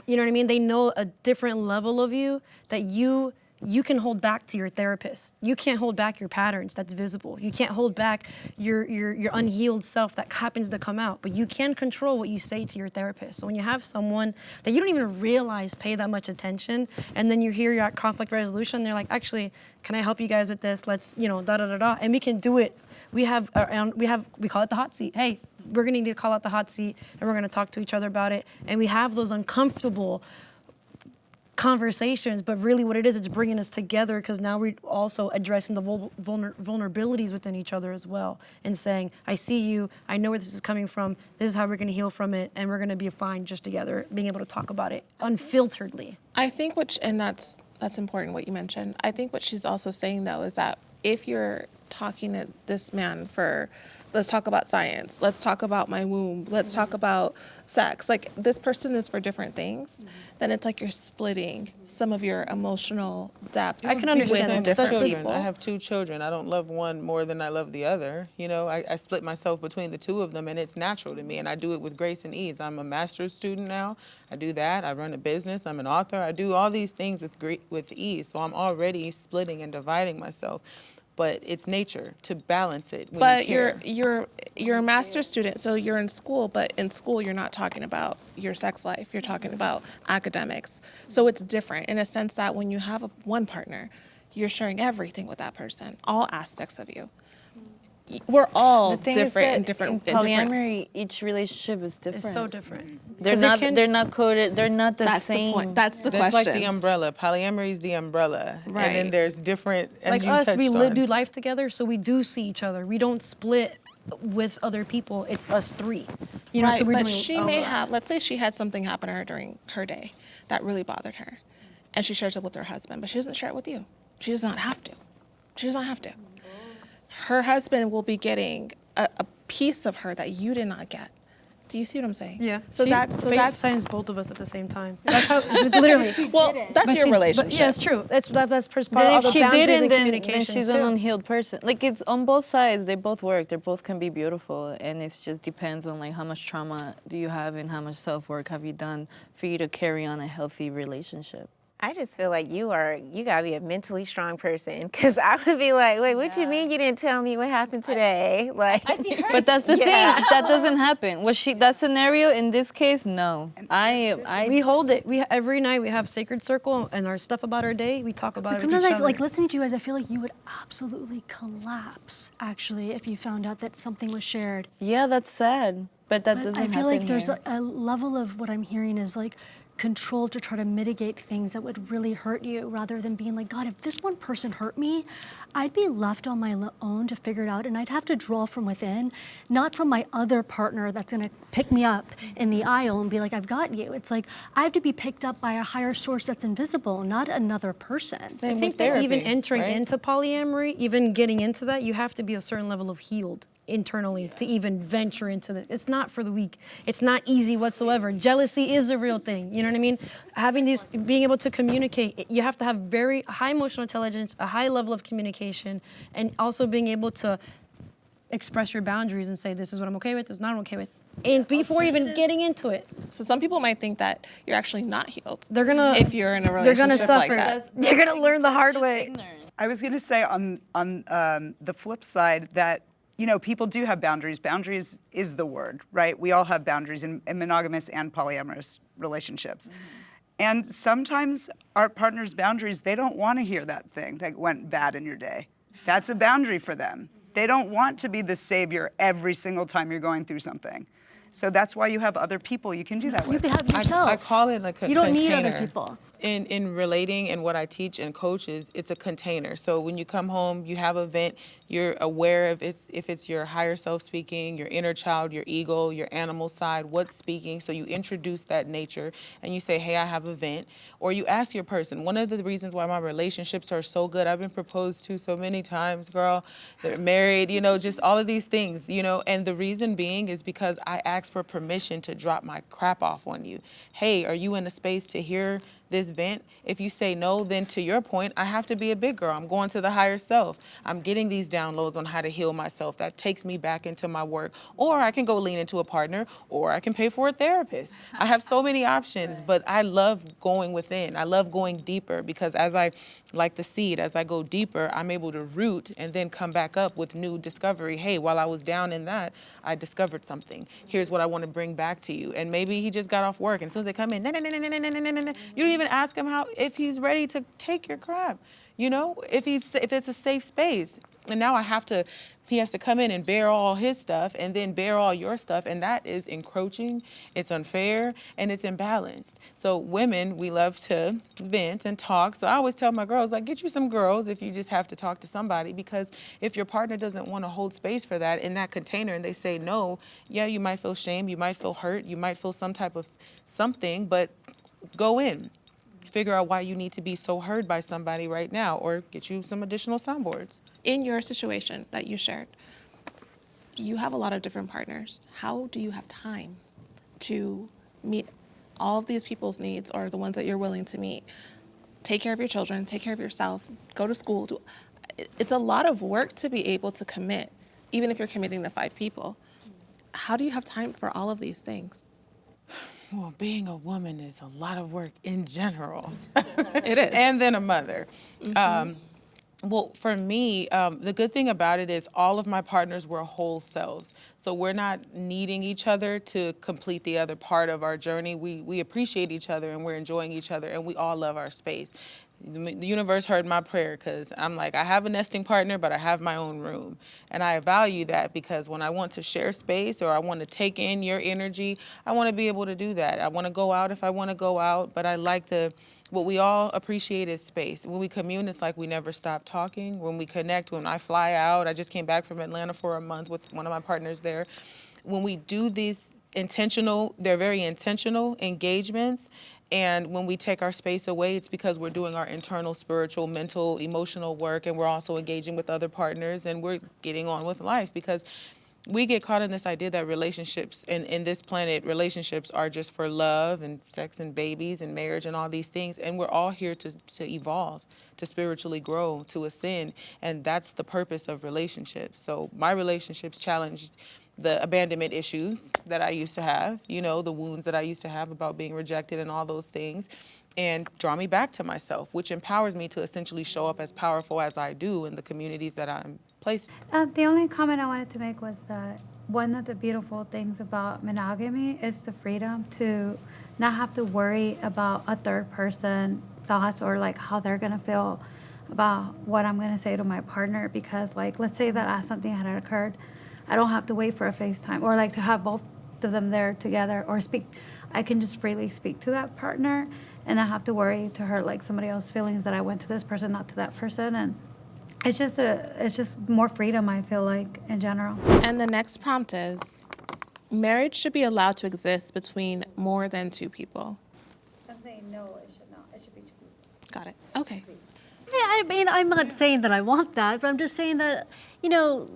Speaker 8: you know what I mean? They know a different level of you that you can hold back to your therapist. You can't hold back your patterns that's visible. You can't hold back your unhealed self that happens to come out, but you can control what you say to your therapist. So when you have someone that you don't even realize pay that much attention, and then you hear you're at conflict resolution, they're like, actually, can I help you guys with this? Let's, da-da-da-da. And we can do it. We call it the hot seat. Hey, we're gonna need to call out the hot seat, and we're gonna talk to each other about it. And we have those uncomfortable conversations, but really what it is, it's bringing us together, because now we're also addressing the vulnerabilities within each other as well, and saying, I see you, I know where this is coming from, this is how we're gonna heal from it, and we're gonna be fine just together, being able to talk about it unfilteredly.
Speaker 4: I think that's important what you mentioned. I think what she's also saying though is that if you're talking to this man for, let's talk about science, let's talk about my womb, let's talk about sex, like this person is for different things, then it's like you're splitting some of your emotional depth.
Speaker 8: I can understand that.
Speaker 1: Different children. I have 2 children. I don't love one more than I love the other. I split myself between the 2 of them, and it's natural to me, and I do it with grace and ease. I'm a master's student now. I do that. I run a business. I'm an author. I do all these things with ease, so I'm already splitting and dividing myself. But it's nature to balance it.
Speaker 4: But you're a master's student, so you're in school. But in school, you're not talking about your sex life. You're talking about academics. So it's different in a sense that when you have one partner, you're sharing everything with that person, all aspects of you. We're all different in different.
Speaker 9: In polyamory, each relationship is different.
Speaker 8: It's so different.
Speaker 9: They're not coded. They're not the same.
Speaker 4: The point. That's the
Speaker 1: That's
Speaker 4: question.
Speaker 1: like the umbrella. Polyamory is the umbrella,
Speaker 4: Right.
Speaker 1: and then there's different. As
Speaker 8: Like
Speaker 1: you
Speaker 8: us,
Speaker 1: touched
Speaker 8: we
Speaker 1: on.
Speaker 8: do life together, so we do see each other. We don't split with other people. It's us 3.
Speaker 4: Right,
Speaker 8: so we're
Speaker 4: but
Speaker 8: doing
Speaker 4: she
Speaker 8: all
Speaker 4: may
Speaker 8: that.
Speaker 4: have, let's say she had something happen to her during her day that really bothered her, and she shares it with her husband, but she doesn't share it with you. She does not have to. She does not have to. Her husband will be getting a piece of her that you did not get. Do you see what I'm saying?
Speaker 8: Yeah.
Speaker 4: So that's
Speaker 8: FaceTimes both of us at the same time. That's how literally.
Speaker 4: well, that's your relationship.
Speaker 8: But yeah, it's true. That's part
Speaker 9: Then
Speaker 8: of
Speaker 9: if
Speaker 8: the
Speaker 9: she
Speaker 8: boundaries
Speaker 9: didn't,
Speaker 8: and
Speaker 9: then
Speaker 8: communication
Speaker 9: she's
Speaker 8: too.
Speaker 9: an unhealed person. Like it's on both sides. They both work. They both can be beautiful, and it just depends on like how much trauma do you have and how much self-work have you done for you to carry on a healthy relationship.
Speaker 6: I just feel like you gotta be a mentally strong person, because I would be like, wait, what you mean you didn't tell me what happened today? Like,
Speaker 9: But that's the thing. That doesn't happen. Was that scenario in this case? No.
Speaker 8: We hold it. Every night we have sacred circle and our stuff about our day. We talk about
Speaker 7: But
Speaker 8: it with each
Speaker 7: sometimes,
Speaker 8: other.
Speaker 7: like listening to you guys, I feel like you would absolutely collapse, actually, if you found out that something was shared.
Speaker 9: Yeah, that's sad. But that doesn't
Speaker 7: I
Speaker 9: happen
Speaker 7: feel like there's
Speaker 9: here.
Speaker 7: a level of what I'm hearing is like control to try to mitigate things that would really hurt you, rather than being like, God, if this one person hurt me, I'd be left on my own to figure it out, and I'd have to draw from within, not from my other partner that's gonna pick me up in the aisle and be like, I've got you. It's like, I have to be picked up by a higher source that's invisible, not another person.
Speaker 8: I think that even entering into polyamory, even getting into that, you have to be a certain level of healed internally to even venture into it. It's not for the weak. It's not easy whatsoever. Jealousy is a real thing. You know what I mean? Being able to communicate, you have to have very high emotional intelligence, a high level of communication, and also being able to express your boundaries and say, this is what I'm okay with, this is not what I'm okay with. And before even getting into it.
Speaker 4: So some people might think that you're actually not healed.
Speaker 8: They're gonna
Speaker 4: if you're in a
Speaker 8: they're
Speaker 4: relationship
Speaker 8: gonna suffer.
Speaker 4: like that.
Speaker 8: You're gonna learn the hard way.
Speaker 2: I was going to say on the flip side that, you know, people do have boundaries. Boundaries is the word, right? We all have boundaries in monogamous and polyamorous relationships. And sometimes our partner's boundaries, they don't want to hear that thing that went bad in your day. That's a boundary for them. They don't want to be the savior every single time you're going through something. So that's why you have other people you can do that
Speaker 7: You
Speaker 2: with.
Speaker 7: could have yourself.
Speaker 1: I call it like a
Speaker 7: You don't
Speaker 1: container.
Speaker 7: need other people.
Speaker 1: In relating and what I teach and coach is it's a container. So when you come home, you have a vent, you're aware of if it's your higher self speaking, your inner child, your ego, your animal side, what's speaking. So you introduce that nature and you say, hey, I have a vent. Or you ask your person. One of the reasons why my relationships are so good, I've been proposed to so many times, girl. They're married, you know, just all of these things, you know. And the reason being is because I ask for permission to drop my crap off on you. Hey, are you in a space to hear this vent? If you say no, then to your point, I have to be a big girl. I'm going to the higher self. I'm getting these downloads on how to heal myself. That takes me back into my work. Or I can go lean into a partner, or I can pay for a therapist. I have so many options, but I love going within. I love going deeper because as I, like the seed, as I go deeper, I'm able to root and then come back up with new discovery. Hey, while I was down in that, I discovered something. Here's what I want to bring back to you. And maybe he just got off work, and as soon as they come in, you don't even ask him if he's ready to take your crap, you know, if it's a safe space. And now he has to come in and bear all his stuff and then bear all your stuff, and that is encroaching, it's unfair, and it's imbalanced. So women, we love to vent and talk. So I always tell my girls, like, get you some girls if you just have to talk to somebody, because if your partner doesn't want to hold space for that in that container and they say no, yeah, you might feel shame, you might feel hurt, you might feel some type of something, but go in. Figure out why you need to be so heard by somebody right now, or get you some additional soundboards.
Speaker 4: In your situation that you shared, you have a lot of different partners. How do you have time to meet all of these people's needs, or the ones that you're willing to meet? Take care of your children, take care of yourself, go to school. It's a lot of work to be able to commit, even if you're committing to 5 people. How do you have time for all of these things?
Speaker 1: Well, being a woman is a lot of work in general.
Speaker 4: It is.
Speaker 1: And then a mother. Well, for me, the good thing about it is all of my partners were whole selves. So we're not needing each other to complete the other part of our journey. We appreciate each other and we're enjoying each other, and we all love our space. The universe heard my prayer, because I'm like, I have a nesting partner, but I have my own room. And I value that, because when I want to share space or I want to take in your energy, I want to be able to do that. I want to go out if I want to go out, but I like what we all appreciate is space. When we commune, it's like we never stop talking. When we connect, when I fly out, I just came back from Atlanta for a month with one of my partners there. When we do these they're very intentional engagements. And when we take our space away, it's because we're doing our internal, spiritual, mental, emotional work, and we're also engaging with other partners, and we're getting on with life, because we get caught in this idea that relationships, in this planet, relationships are just for love and sex and babies and marriage and all these things. And we're all here to evolve, to spiritually grow, to ascend. And that's the purpose of relationships. So my relationships challenged the abandonment issues that I used to have, you know, the wounds that I used to have about being rejected and all those things, and draw me back to myself, which empowers me to essentially show up as powerful as I do in the communities that I'm placed.
Speaker 5: The only comment I wanted to make was that one of the beautiful things about monogamy is the freedom to not have to worry about a third person thoughts, or like how they're gonna feel about what I'm gonna say to my partner, because like, let's say that something had occurred, I don't have to wait for a FaceTime, or like to have both of them there together, or speak. I can just freely speak to that partner and not have to worry to hurt like somebody else's feelings that I went to this person, not to that person. And it's just more freedom, I feel like, in general.
Speaker 4: And the next prompt is, marriage should be allowed to exist between more than 2 people.
Speaker 5: I'm saying no, it should not. It should be 2 people.
Speaker 4: Got it. Okay.
Speaker 7: Yeah, I mean, I'm not saying that I want that, but I'm just saying that, you know,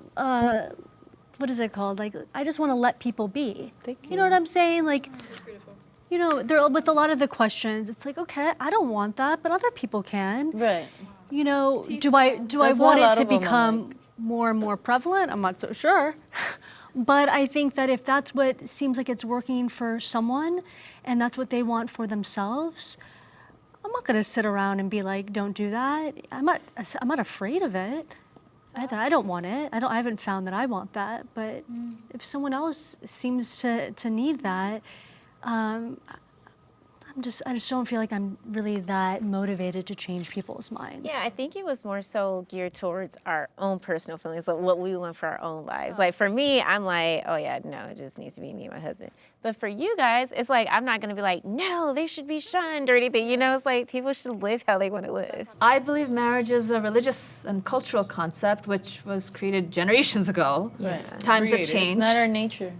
Speaker 7: what is it called? Like, I just want to let people be. You know what I'm saying? Like, you know, with a lot of the questions, it's like, okay, I don't want that, but other people can.
Speaker 9: Right.
Speaker 7: You know, do I want it to become more and more prevalent? I'm not so sure. But I think that if that's what seems like it's working for someone and that's what they want for themselves, I'm not going to sit around and be like, don't do that. I'm not afraid of it. I don't want it. I haven't found that I want that. But if someone else seems to need that, I just don't feel like I'm really that motivated to change people's minds.
Speaker 6: Yeah, I think it was more so geared towards our own personal feelings, like what we want for our own lives. Like for me, I'm like, oh yeah, no, it just needs to be me and my husband. But for you guys, it's like, I'm not gonna be like, no, they should be shunned or anything. You know, it's like people should live how they want to live.
Speaker 3: I believe marriage is a religious and cultural concept which was created generations ago.
Speaker 9: Right.
Speaker 3: Times have
Speaker 1: Created.
Speaker 3: changed.
Speaker 9: It's not our nature.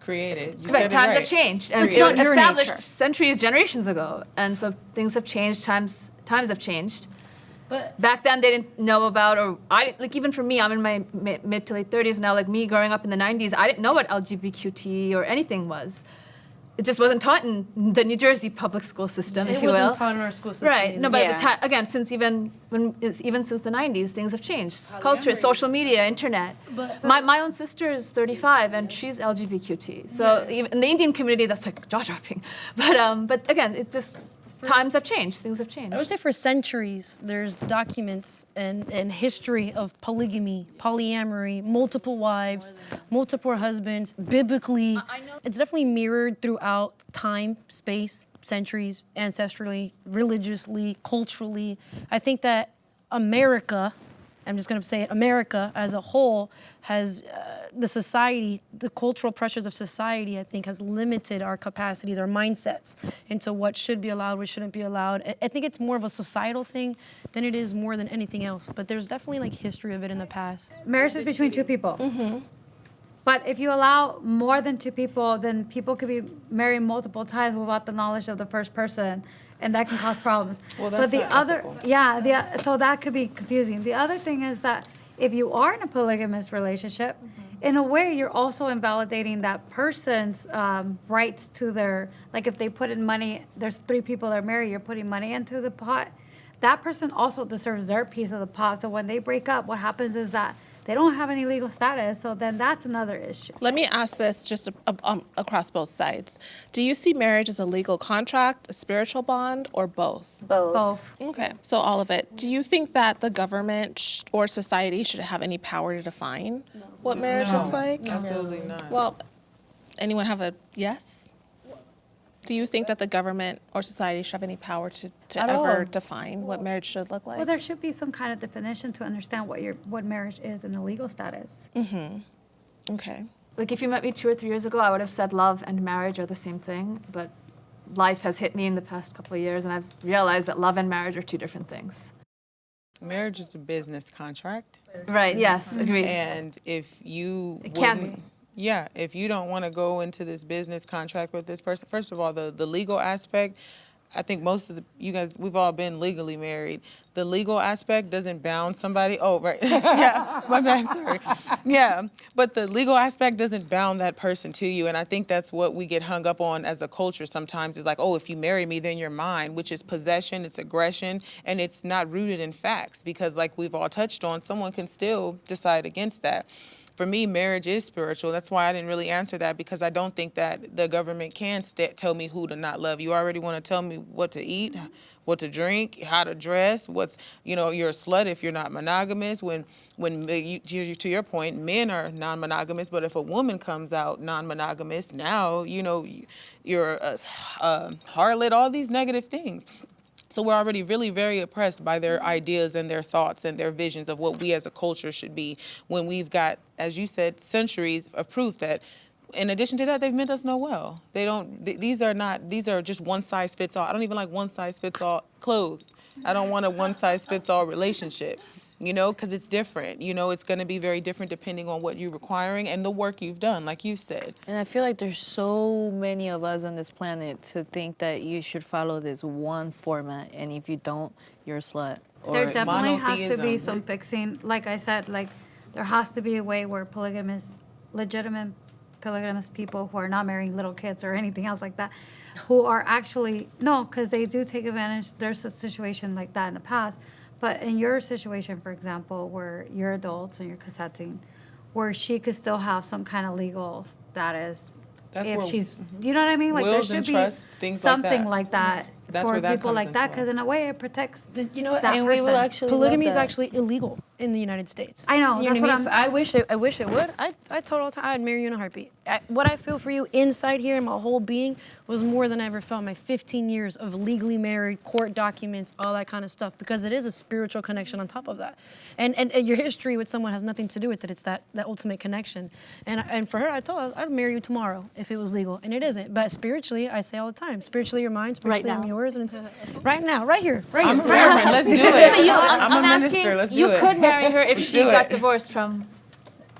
Speaker 1: Created. You
Speaker 3: Right,
Speaker 1: said
Speaker 3: times
Speaker 1: it
Speaker 3: have changed, and
Speaker 7: It's
Speaker 3: it was
Speaker 7: not your
Speaker 3: established
Speaker 7: nature.
Speaker 3: centuries, generations ago, and so things have changed. Times have changed.
Speaker 8: But
Speaker 3: Back then, they didn't know about, or like even for me, I'm in my mid to late 30s now. Like me, growing up in the 90s, I didn't know what LGBTQT or anything was. It just wasn't taught in the New Jersey public school system, if
Speaker 8: it
Speaker 3: you will.
Speaker 8: wasn't taught in our school system.
Speaker 3: Right.
Speaker 8: either.
Speaker 3: No, but
Speaker 6: Yeah.
Speaker 3: at the time, again, since the 90s, things have changed. Culture, social media, internet.
Speaker 8: But-
Speaker 3: My own sister is 35 and she's LGBTQT. So even in the Indian community, that's like jaw dropping. But again, it just times have changed. Things have changed.
Speaker 8: I would say for centuries, there's documents and history of polygamy, polyamory, multiple wives, multiple husbands. Biblically, it's definitely mirrored throughout time, space, centuries, ancestrally, religiously, culturally. I think that America, I'm just going to say it, America as a whole has the society, the cultural pressures of society, I think, has limited our capacities, our mindsets into what should be allowed, what shouldn't be allowed. I think it's more of a societal thing than it is more than anything else. But there's definitely like history of it in the past.
Speaker 5: Marriage is between two people. But if you allow more than two people, then people could be married multiple times without the knowledge of the first person, and that can cause problems.
Speaker 1: Well,
Speaker 5: but
Speaker 1: that's
Speaker 5: the
Speaker 1: not
Speaker 5: other,
Speaker 1: ethical.
Speaker 5: so that could be confusing. The other thing is that if you are in a polygamous relationship, in a way, you're also invalidating that person's rights to their, like if they put in money, there's 3 people that are married, you're putting money into the pot. That person also deserves their piece of the pot. So when they break up, what happens is that they don't have any legal status. So then that's another issue.
Speaker 4: Let me ask this just across both sides. Do you see marriage as a legal contract, a spiritual bond, or both?
Speaker 5: Both.
Speaker 4: Okay, so all of it. Do you think that the government or society should have any power to define what marriage looks like?
Speaker 1: Absolutely not.
Speaker 4: Well, anyone have a yes? Do you think that the government or society should have any power to
Speaker 9: At
Speaker 4: ever
Speaker 9: all.
Speaker 4: define what marriage should look like?
Speaker 5: Well, there should be some kind of definition to understand what marriage is in the legal status.
Speaker 4: Okay.
Speaker 3: Like if you met me 2 or 3 years ago, I would have said love and marriage are the same thing. But life has hit me in the past couple of years, and I've realized that love and marriage are 2 different things.
Speaker 1: Marriage is a business contract.
Speaker 3: Right. Yes. Agreed.
Speaker 1: And if you
Speaker 3: It can
Speaker 1: wouldn't-
Speaker 3: be.
Speaker 1: Yeah, if you don't want to go into this business contract with this person, first of all, the legal aspect, I think most of you guys, we've all been legally married. The legal aspect doesn't bound somebody. Oh, right. Yeah, my bad, sorry. Yeah, but the legal aspect doesn't bound that person to you. And I think that's what we get hung up on as a culture sometimes is like, oh, if you marry me, then you're mine, which is possession, it's aggression, and it's not rooted in facts because like we've all touched on, someone can still decide against that. For me, marriage is spiritual. That's why I didn't really answer that because I don't think that the government can tell me who to not love. You already want to tell me what to eat, what to drink, how to dress, you're a slut if you're not monogamous. When to your point, men are non-monogamous, but if a woman comes out non-monogamous, now, you're a harlot, all these negative things. So we're already really very oppressed by their ideas and their thoughts and their visions of what we as a culture should be when we've got, as you said, centuries of proof that in addition to that, they've meant us no well. They don't, these are just one size fits all. I don't even like one size fits all clothes. I don't want a one size fits all relationship. Because it's different. It's going to be very different depending on what you're requiring and the work you've done, like you said.
Speaker 9: And I feel like there's so many of us on this planet to think that you should follow this one format, and if you don't, you're a slut.
Speaker 5: There definitely has to be
Speaker 1: monotheism.
Speaker 5: some fixing. Like I said, there has to be a way where legitimate polygamous people who are not marrying little kids or anything else like that, who are actually, no, because they do take advantage. There's a situation like that in the past. But in your situation, for example, where you're adults and you're consenting, where she could still have some kind of legal status.
Speaker 1: That's
Speaker 5: if
Speaker 1: where
Speaker 5: she's, you know what I mean? Like there
Speaker 1: wills
Speaker 5: should
Speaker 1: and
Speaker 5: be
Speaker 1: trusts, things like
Speaker 5: something
Speaker 1: that.
Speaker 5: like that
Speaker 1: That's
Speaker 5: for
Speaker 1: where that
Speaker 5: people
Speaker 1: comes
Speaker 5: like
Speaker 1: into
Speaker 5: that,
Speaker 1: play.
Speaker 5: because in a way it protects
Speaker 8: You know what?
Speaker 5: that
Speaker 9: And we
Speaker 5: person.
Speaker 9: will actually
Speaker 8: Polygamy
Speaker 9: love
Speaker 8: is
Speaker 9: that.
Speaker 8: actually illegal in the United States.
Speaker 5: I know,
Speaker 8: You
Speaker 5: that's
Speaker 8: what I
Speaker 5: what
Speaker 8: mean? So
Speaker 5: I'm-
Speaker 8: I wish it would. I told all the time I'd marry you in a heartbeat. What I feel for you inside here, my whole being, was more than I ever felt. My 15 years of legally married, court documents, all that kind of stuff, because it is a spiritual connection on top of that. And your history with someone has nothing to do with it. It's that ultimate connection. And for her, I told her I'd marry you tomorrow if it was legal, and it isn't. But spiritually, I say all the time, spiritually you're mine, spiritually I'm
Speaker 3: now.
Speaker 8: yours, and it's right now, right here, right
Speaker 1: I'm
Speaker 8: here.
Speaker 1: a reverend. Let's do it. I'm a
Speaker 3: asking,
Speaker 1: minister. Let's do
Speaker 3: you
Speaker 1: it.
Speaker 3: could marry her if
Speaker 1: Let's
Speaker 3: she
Speaker 1: do
Speaker 3: got
Speaker 1: it.
Speaker 3: divorced from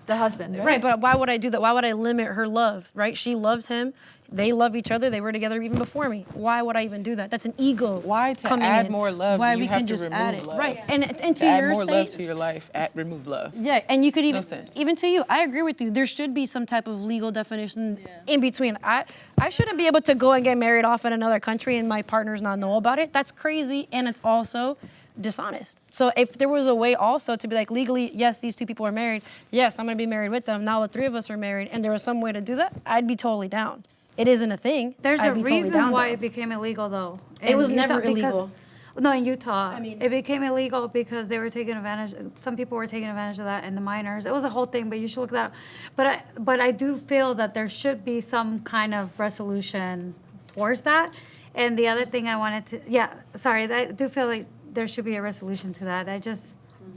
Speaker 3: the husband, right?
Speaker 8: Right, but why would I do that? Why would I limit her love, right? She loves him. They love each other. They were together even before me. Why would I even do that? That's an ego.
Speaker 1: Why to
Speaker 8: coming
Speaker 1: add
Speaker 8: in.
Speaker 1: more love?
Speaker 8: Why
Speaker 1: You
Speaker 8: we
Speaker 1: have
Speaker 8: can
Speaker 1: to
Speaker 8: just add it.
Speaker 1: remove love.
Speaker 8: Right, and to
Speaker 1: To add
Speaker 8: your
Speaker 1: more
Speaker 8: sake,
Speaker 1: love to your life, remove love.
Speaker 8: yeah, and you could even,
Speaker 1: sense.
Speaker 8: even to you, I agree with you. There should be some type of legal definition in between. I shouldn't be able to go and get married off in another country and my partner's not know about it. That's crazy, and it's also dishonest. So if there was a way also to be like legally, yes, these two people are married. Yes, I'm gonna be married with them. Now the three of us are married, and there was some way to do that, I'd be totally down. It isn't a thing.
Speaker 5: There's
Speaker 8: I'd
Speaker 5: a
Speaker 8: be totally
Speaker 5: reason
Speaker 8: down
Speaker 5: why
Speaker 8: though.
Speaker 5: it became illegal, though.
Speaker 8: It was
Speaker 5: In
Speaker 8: never
Speaker 5: Utah, because-
Speaker 8: illegal.
Speaker 5: No, in Utah,
Speaker 8: I mean-
Speaker 5: it became illegal because they were taking advantage. Some people were taking advantage of that, and the minors. It was a whole thing, but you should look that up. But I do feel that there should be some kind of resolution towards that. And the other thing I wanted to, I do feel like there should be a resolution to that. I just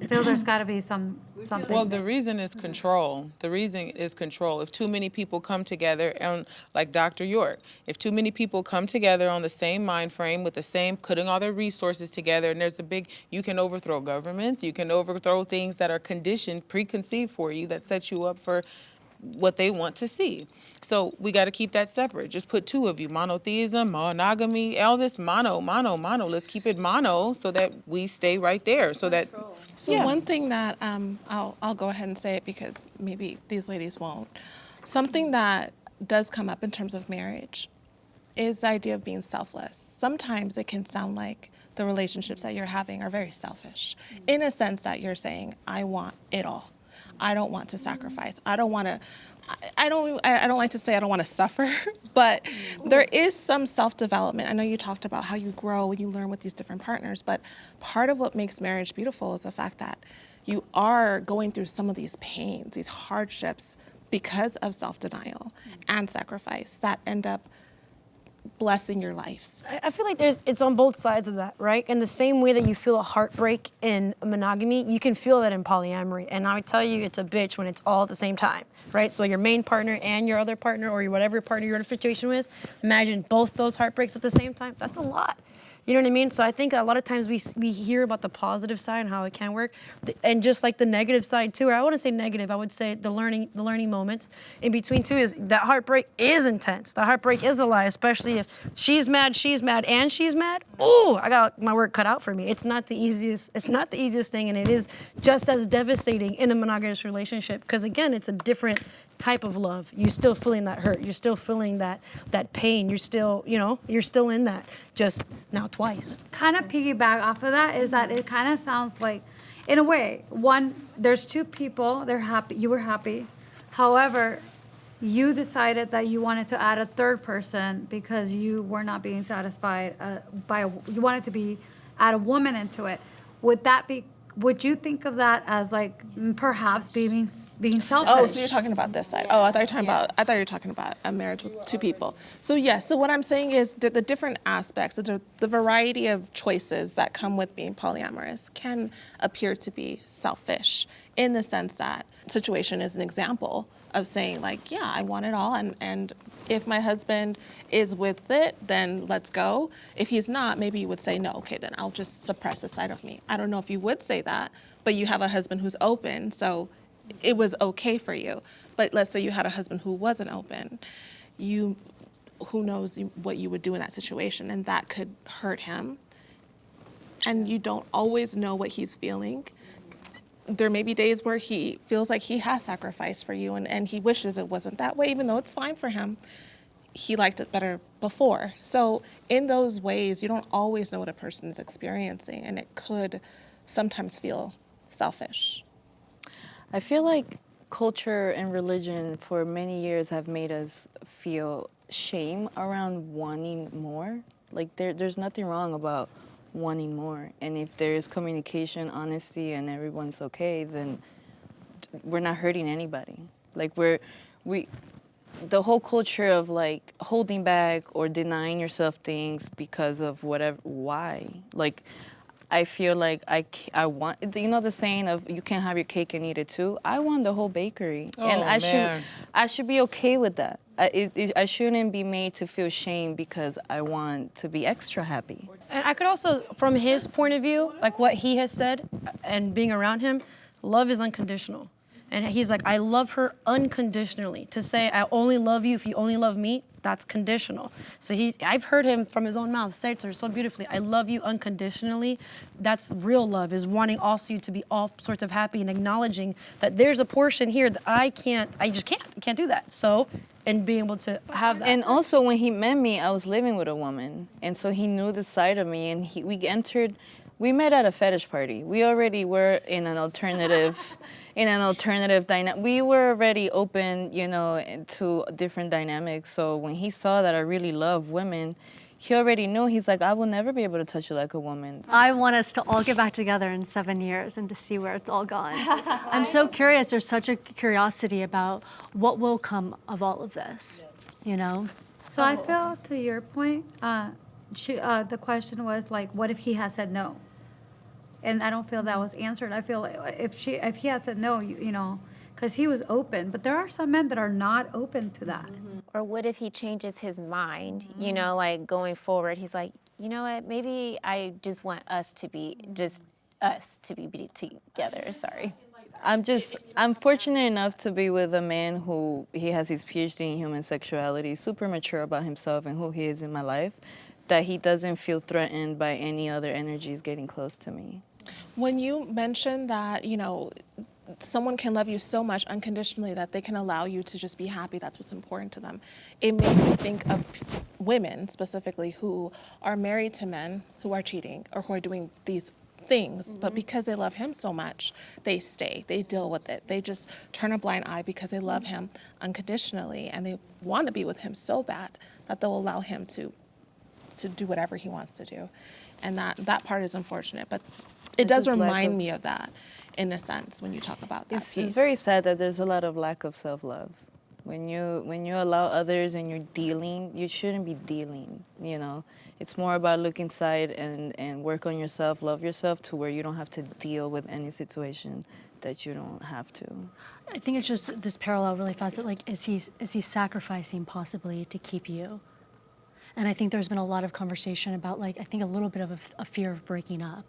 Speaker 5: feel there's got to be something.
Speaker 1: Well, the reason is control. The reason is control. If too many people come together, and like Dr. York, if too many people come together on the same mind frame with the same, putting all their resources together, and there's a big, you can overthrow governments, you can overthrow things that are conditioned, preconceived for you, that set you up for what they want to see. So we got to keep that separate. Just put two of you, monotheism, monogamy, all this mono. Let's keep it mono so that we stay right there. So that,
Speaker 4: So one thing that I'll go ahead and say it because maybe these ladies won't. Something that does come up in terms of marriage is the idea of being selfless. Sometimes it can sound like the relationships that you're having are very selfish, in a sense that you're saying, I want it all. I don't want to sacrifice. I don't like to say I don't want to suffer, but there is some self-development. I know you talked about how you grow and you learn with these different partners, but part of what makes marriage beautiful is the fact that you are going through some of these pains, these hardships, because of self-denial and sacrifice that end up blessing your life.
Speaker 8: I feel like it's on both sides of that, right? In the same way that you feel a heartbreak in monogamy, you can feel that in polyamory. And I tell you, it's a bitch when it's all at the same time, right? So your main partner and your other partner or your whatever partner you're in a situation with, imagine both those heartbreaks at the same time. That's a lot. You know what I mean? So I think a lot of times we hear about the positive side and how it can work, and just like the negative side too. Or I wouldn't say negative. I would say the learning moments in between too is that heartbreak is intense. The heartbreak is a lie, especially if she's mad, and she's mad. Oh, I got my work cut out for me. It's not the easiest. It's not the easiest thing, and it is just as devastating in a monogamous relationship because again, it's a different type of love. You're still feeling that hurt. You're still feeling that pain. You're still, you're still in that, just now twice.
Speaker 5: Kind of piggyback off of that is that it kind of sounds like, in a way, one, there's two people, they're happy, you were happy. However, you decided that you wanted to add a third person because you were not being satisfied you wanted to add a woman into it. Would you think of that as like perhaps being selfish?
Speaker 4: Oh, so you're talking about this side. Oh, I thought you were talking about a marriage with two people. So yes, so what I'm saying is the different aspects, the variety of choices that come with being polyamorous can appear to be selfish in the sense that situation is an example of saying like, yeah, I want it all, and if my husband is with it, then let's go. If he's not, maybe you would say, no, okay, then I'll just suppress a side of me. I don't know if you would say that, but you have a husband who's open, so it was okay for you. But let's say you had a husband who wasn't open. Who knows what you would do in that situation, and that could hurt him. And you don't always know what he's feeling. There may be days where he feels like he has sacrificed for you and he wishes it wasn't that way, even though it's fine for him. He liked it better before. So in those ways, you don't always know what a person is experiencing, and it could sometimes feel selfish.
Speaker 9: I feel like culture and religion for many years have made us feel shame around wanting more. Like there's nothing wrong about wanting more. And if there's communication, honesty, and everyone's okay, then we're not hurting anybody. Like the whole culture of like holding back or denying yourself things because of whatever, why? Like, I feel like I want, you know the saying of you can't have your cake and eat it too? I want the whole bakery. And I should be okay with that. I shouldn't be made to feel shame because I want to be extra happy.
Speaker 8: And I could also, from his point of view, like what he has said and being around him, love is unconditional. And he's like, I love her unconditionally. To say, I only love you if you only love me, that's conditional. So I've heard him from his own mouth say it to her so beautifully, I love you unconditionally. That's real love, is wanting also you to be all sorts of happy and acknowledging that there's a portion here that I just can't do that. So, and being able to have that.
Speaker 9: And also when he met me, I was living with a woman. And so he knew the side of me, and we met at a fetish party. We already were in an alternative dynamic. We were already open, you know, to different dynamics. So when he saw that I really love women, he already knew. He's like, I will never be able to touch you like a woman.
Speaker 7: I want us to all get back together in 7 years and to see where it's all gone. I'm so curious. There's such a curiosity about what will come of all of this, you know?
Speaker 5: So I feel, to your point, the question was like, what if he had said no? And I don't feel that was answered. I feel like if he had said no, you know, because he was open. But there are some men that are not open to that.
Speaker 6: Or what if he changes his mind, you know, like going forward, he's like, you know what, maybe I just want us to be together, sorry.
Speaker 9: I'm fortunate enough to be with a man who, he has his PhD in human sexuality, super mature about himself and who he is in my life, that he doesn't feel threatened by any other energies getting close to me.
Speaker 4: When you mentioned that, you know, someone can love you so much unconditionally that they can allow you to just be happy, that's what's important to them. It made me think of women specifically who are married to men who are cheating or who are doing these things, but because they love him so much, they stay, they deal with it. They just turn a blind eye because they love him unconditionally and they want to be with him so bad that they'll allow him to do whatever he wants to do. And that part is unfortunate, but it does remind me of that in a sense when you talk about that
Speaker 9: It's
Speaker 4: piece.
Speaker 9: very sad that there's a lot of lack of self-love. When you allow others and you're dealing, you shouldn't be dealing, you know. It's more about look inside and work on yourself, love yourself to where you don't have to deal with any situation that you don't have to.
Speaker 7: I think it's just this parallel really fast that like, is he sacrificing possibly to keep you? And I think there's been a lot of conversation about like, I think a little bit of a fear of breaking up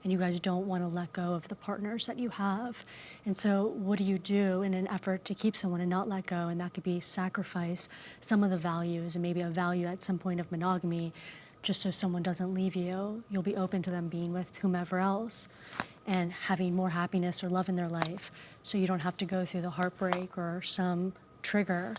Speaker 7: and you guys don't want to let go of the partners that you have. And so what do you do in an effort to keep someone and not let go? And that could be sacrifice some of the values and maybe a value at some point of monogamy, just so someone doesn't leave you. You'll be open to them being with whomever else and having more happiness or love in their life. So you don't have to go through the heartbreak or some trigger.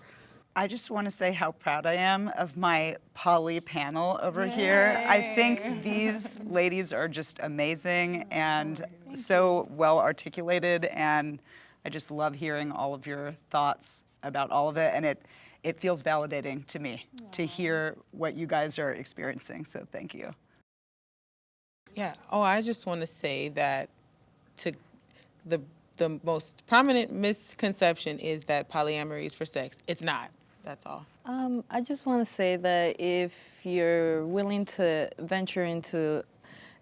Speaker 2: I just want to say how proud I am of my poly panel over here. I think these ladies are just amazing and so well articulated, and I just love hearing all of your thoughts about all of it, and it feels validating to me to hear what you guys are experiencing, so thank you.
Speaker 1: Yeah. Oh, I just want to say that the most prominent misconception is that polyamory is for sex. It's not. That's all.
Speaker 9: I just want to say that if you're willing to venture into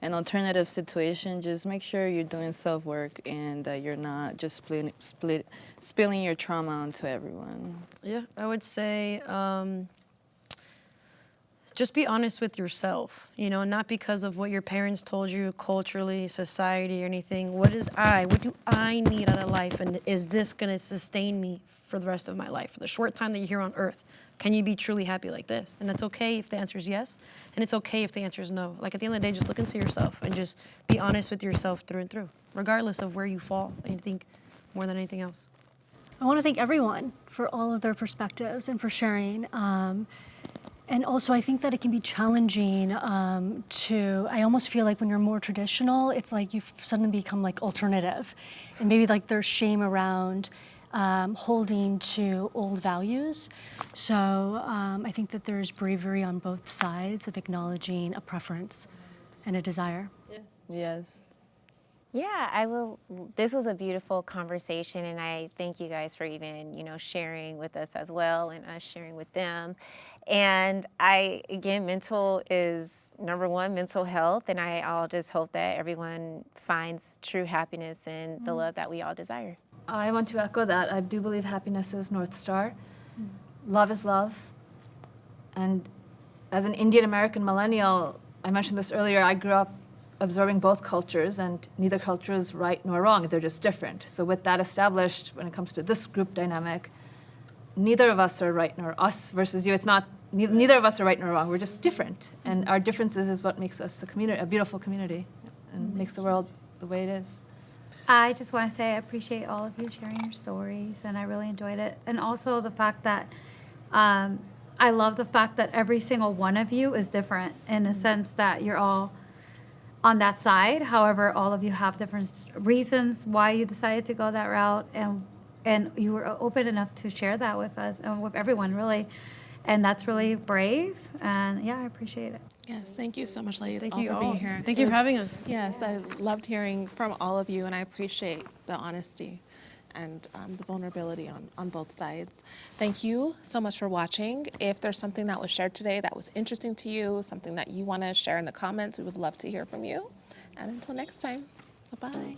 Speaker 9: an alternative situation, just make sure you're doing self-work and that you're not just spilling your trauma onto everyone.
Speaker 8: Yeah, I would say just be honest with yourself, you know, not because of what your parents told you culturally, society, or anything. What do I need out of life, and is this going to sustain me for the rest of my life, for the short time that you're here on earth? Can you be truly happy like this? And that's okay if the answer is yes, and it's okay if the answer is no. Like at the end of the day, just look into yourself and just be honest with yourself through and through, regardless of where you fall, I think, more than anything else.
Speaker 7: I want to thank everyone for all of their perspectives and for sharing. And also, I think that it can be challenging I almost feel like when you're more traditional, it's like you've suddenly become like alternative. And maybe like there's shame around holding to old values. So I think that there's bravery on both sides of acknowledging a preference and a desire.
Speaker 9: Yes.
Speaker 6: Yeah, this was a beautiful conversation, and I thank you guys for even, sharing with us as well, and us sharing with them. And again, mental is number one, mental health, and I'll just hope that everyone finds true happiness and the love that we all desire.
Speaker 3: I want to echo that. I do believe happiness is North Star. Love is love. And as an Indian American millennial, I mentioned this earlier, I grew up absorbing both cultures, and neither culture is right nor wrong. They're just different. So with that established, when it comes to this group dynamic, neither of us are right nor us versus you. It's not, neither of us are right nor wrong. We're just different. And our differences is what makes us a beautiful community, and makes the world the way it is.
Speaker 5: I just want to say I appreciate all of you sharing your stories, and I really enjoyed it. And also the fact that I love the fact that every single one of you is different in the sense that you're all on that side. However, all of you have different reasons why you decided to go that route, and you were open enough to share that with us and with everyone, really. And that's really brave. And yeah, I appreciate it.
Speaker 4: Yes, thank you so much, ladies,
Speaker 8: Thank
Speaker 4: all
Speaker 8: you
Speaker 4: for
Speaker 8: all.
Speaker 4: being here.
Speaker 8: Thank you for having us.
Speaker 4: Yes, I loved hearing from all of you, and I appreciate the honesty and the vulnerability on both sides. Thank you so much for watching. If there's something that was shared today that was interesting to you, something that you want to share in the comments, we would love to hear from you. And until next time, bye-bye.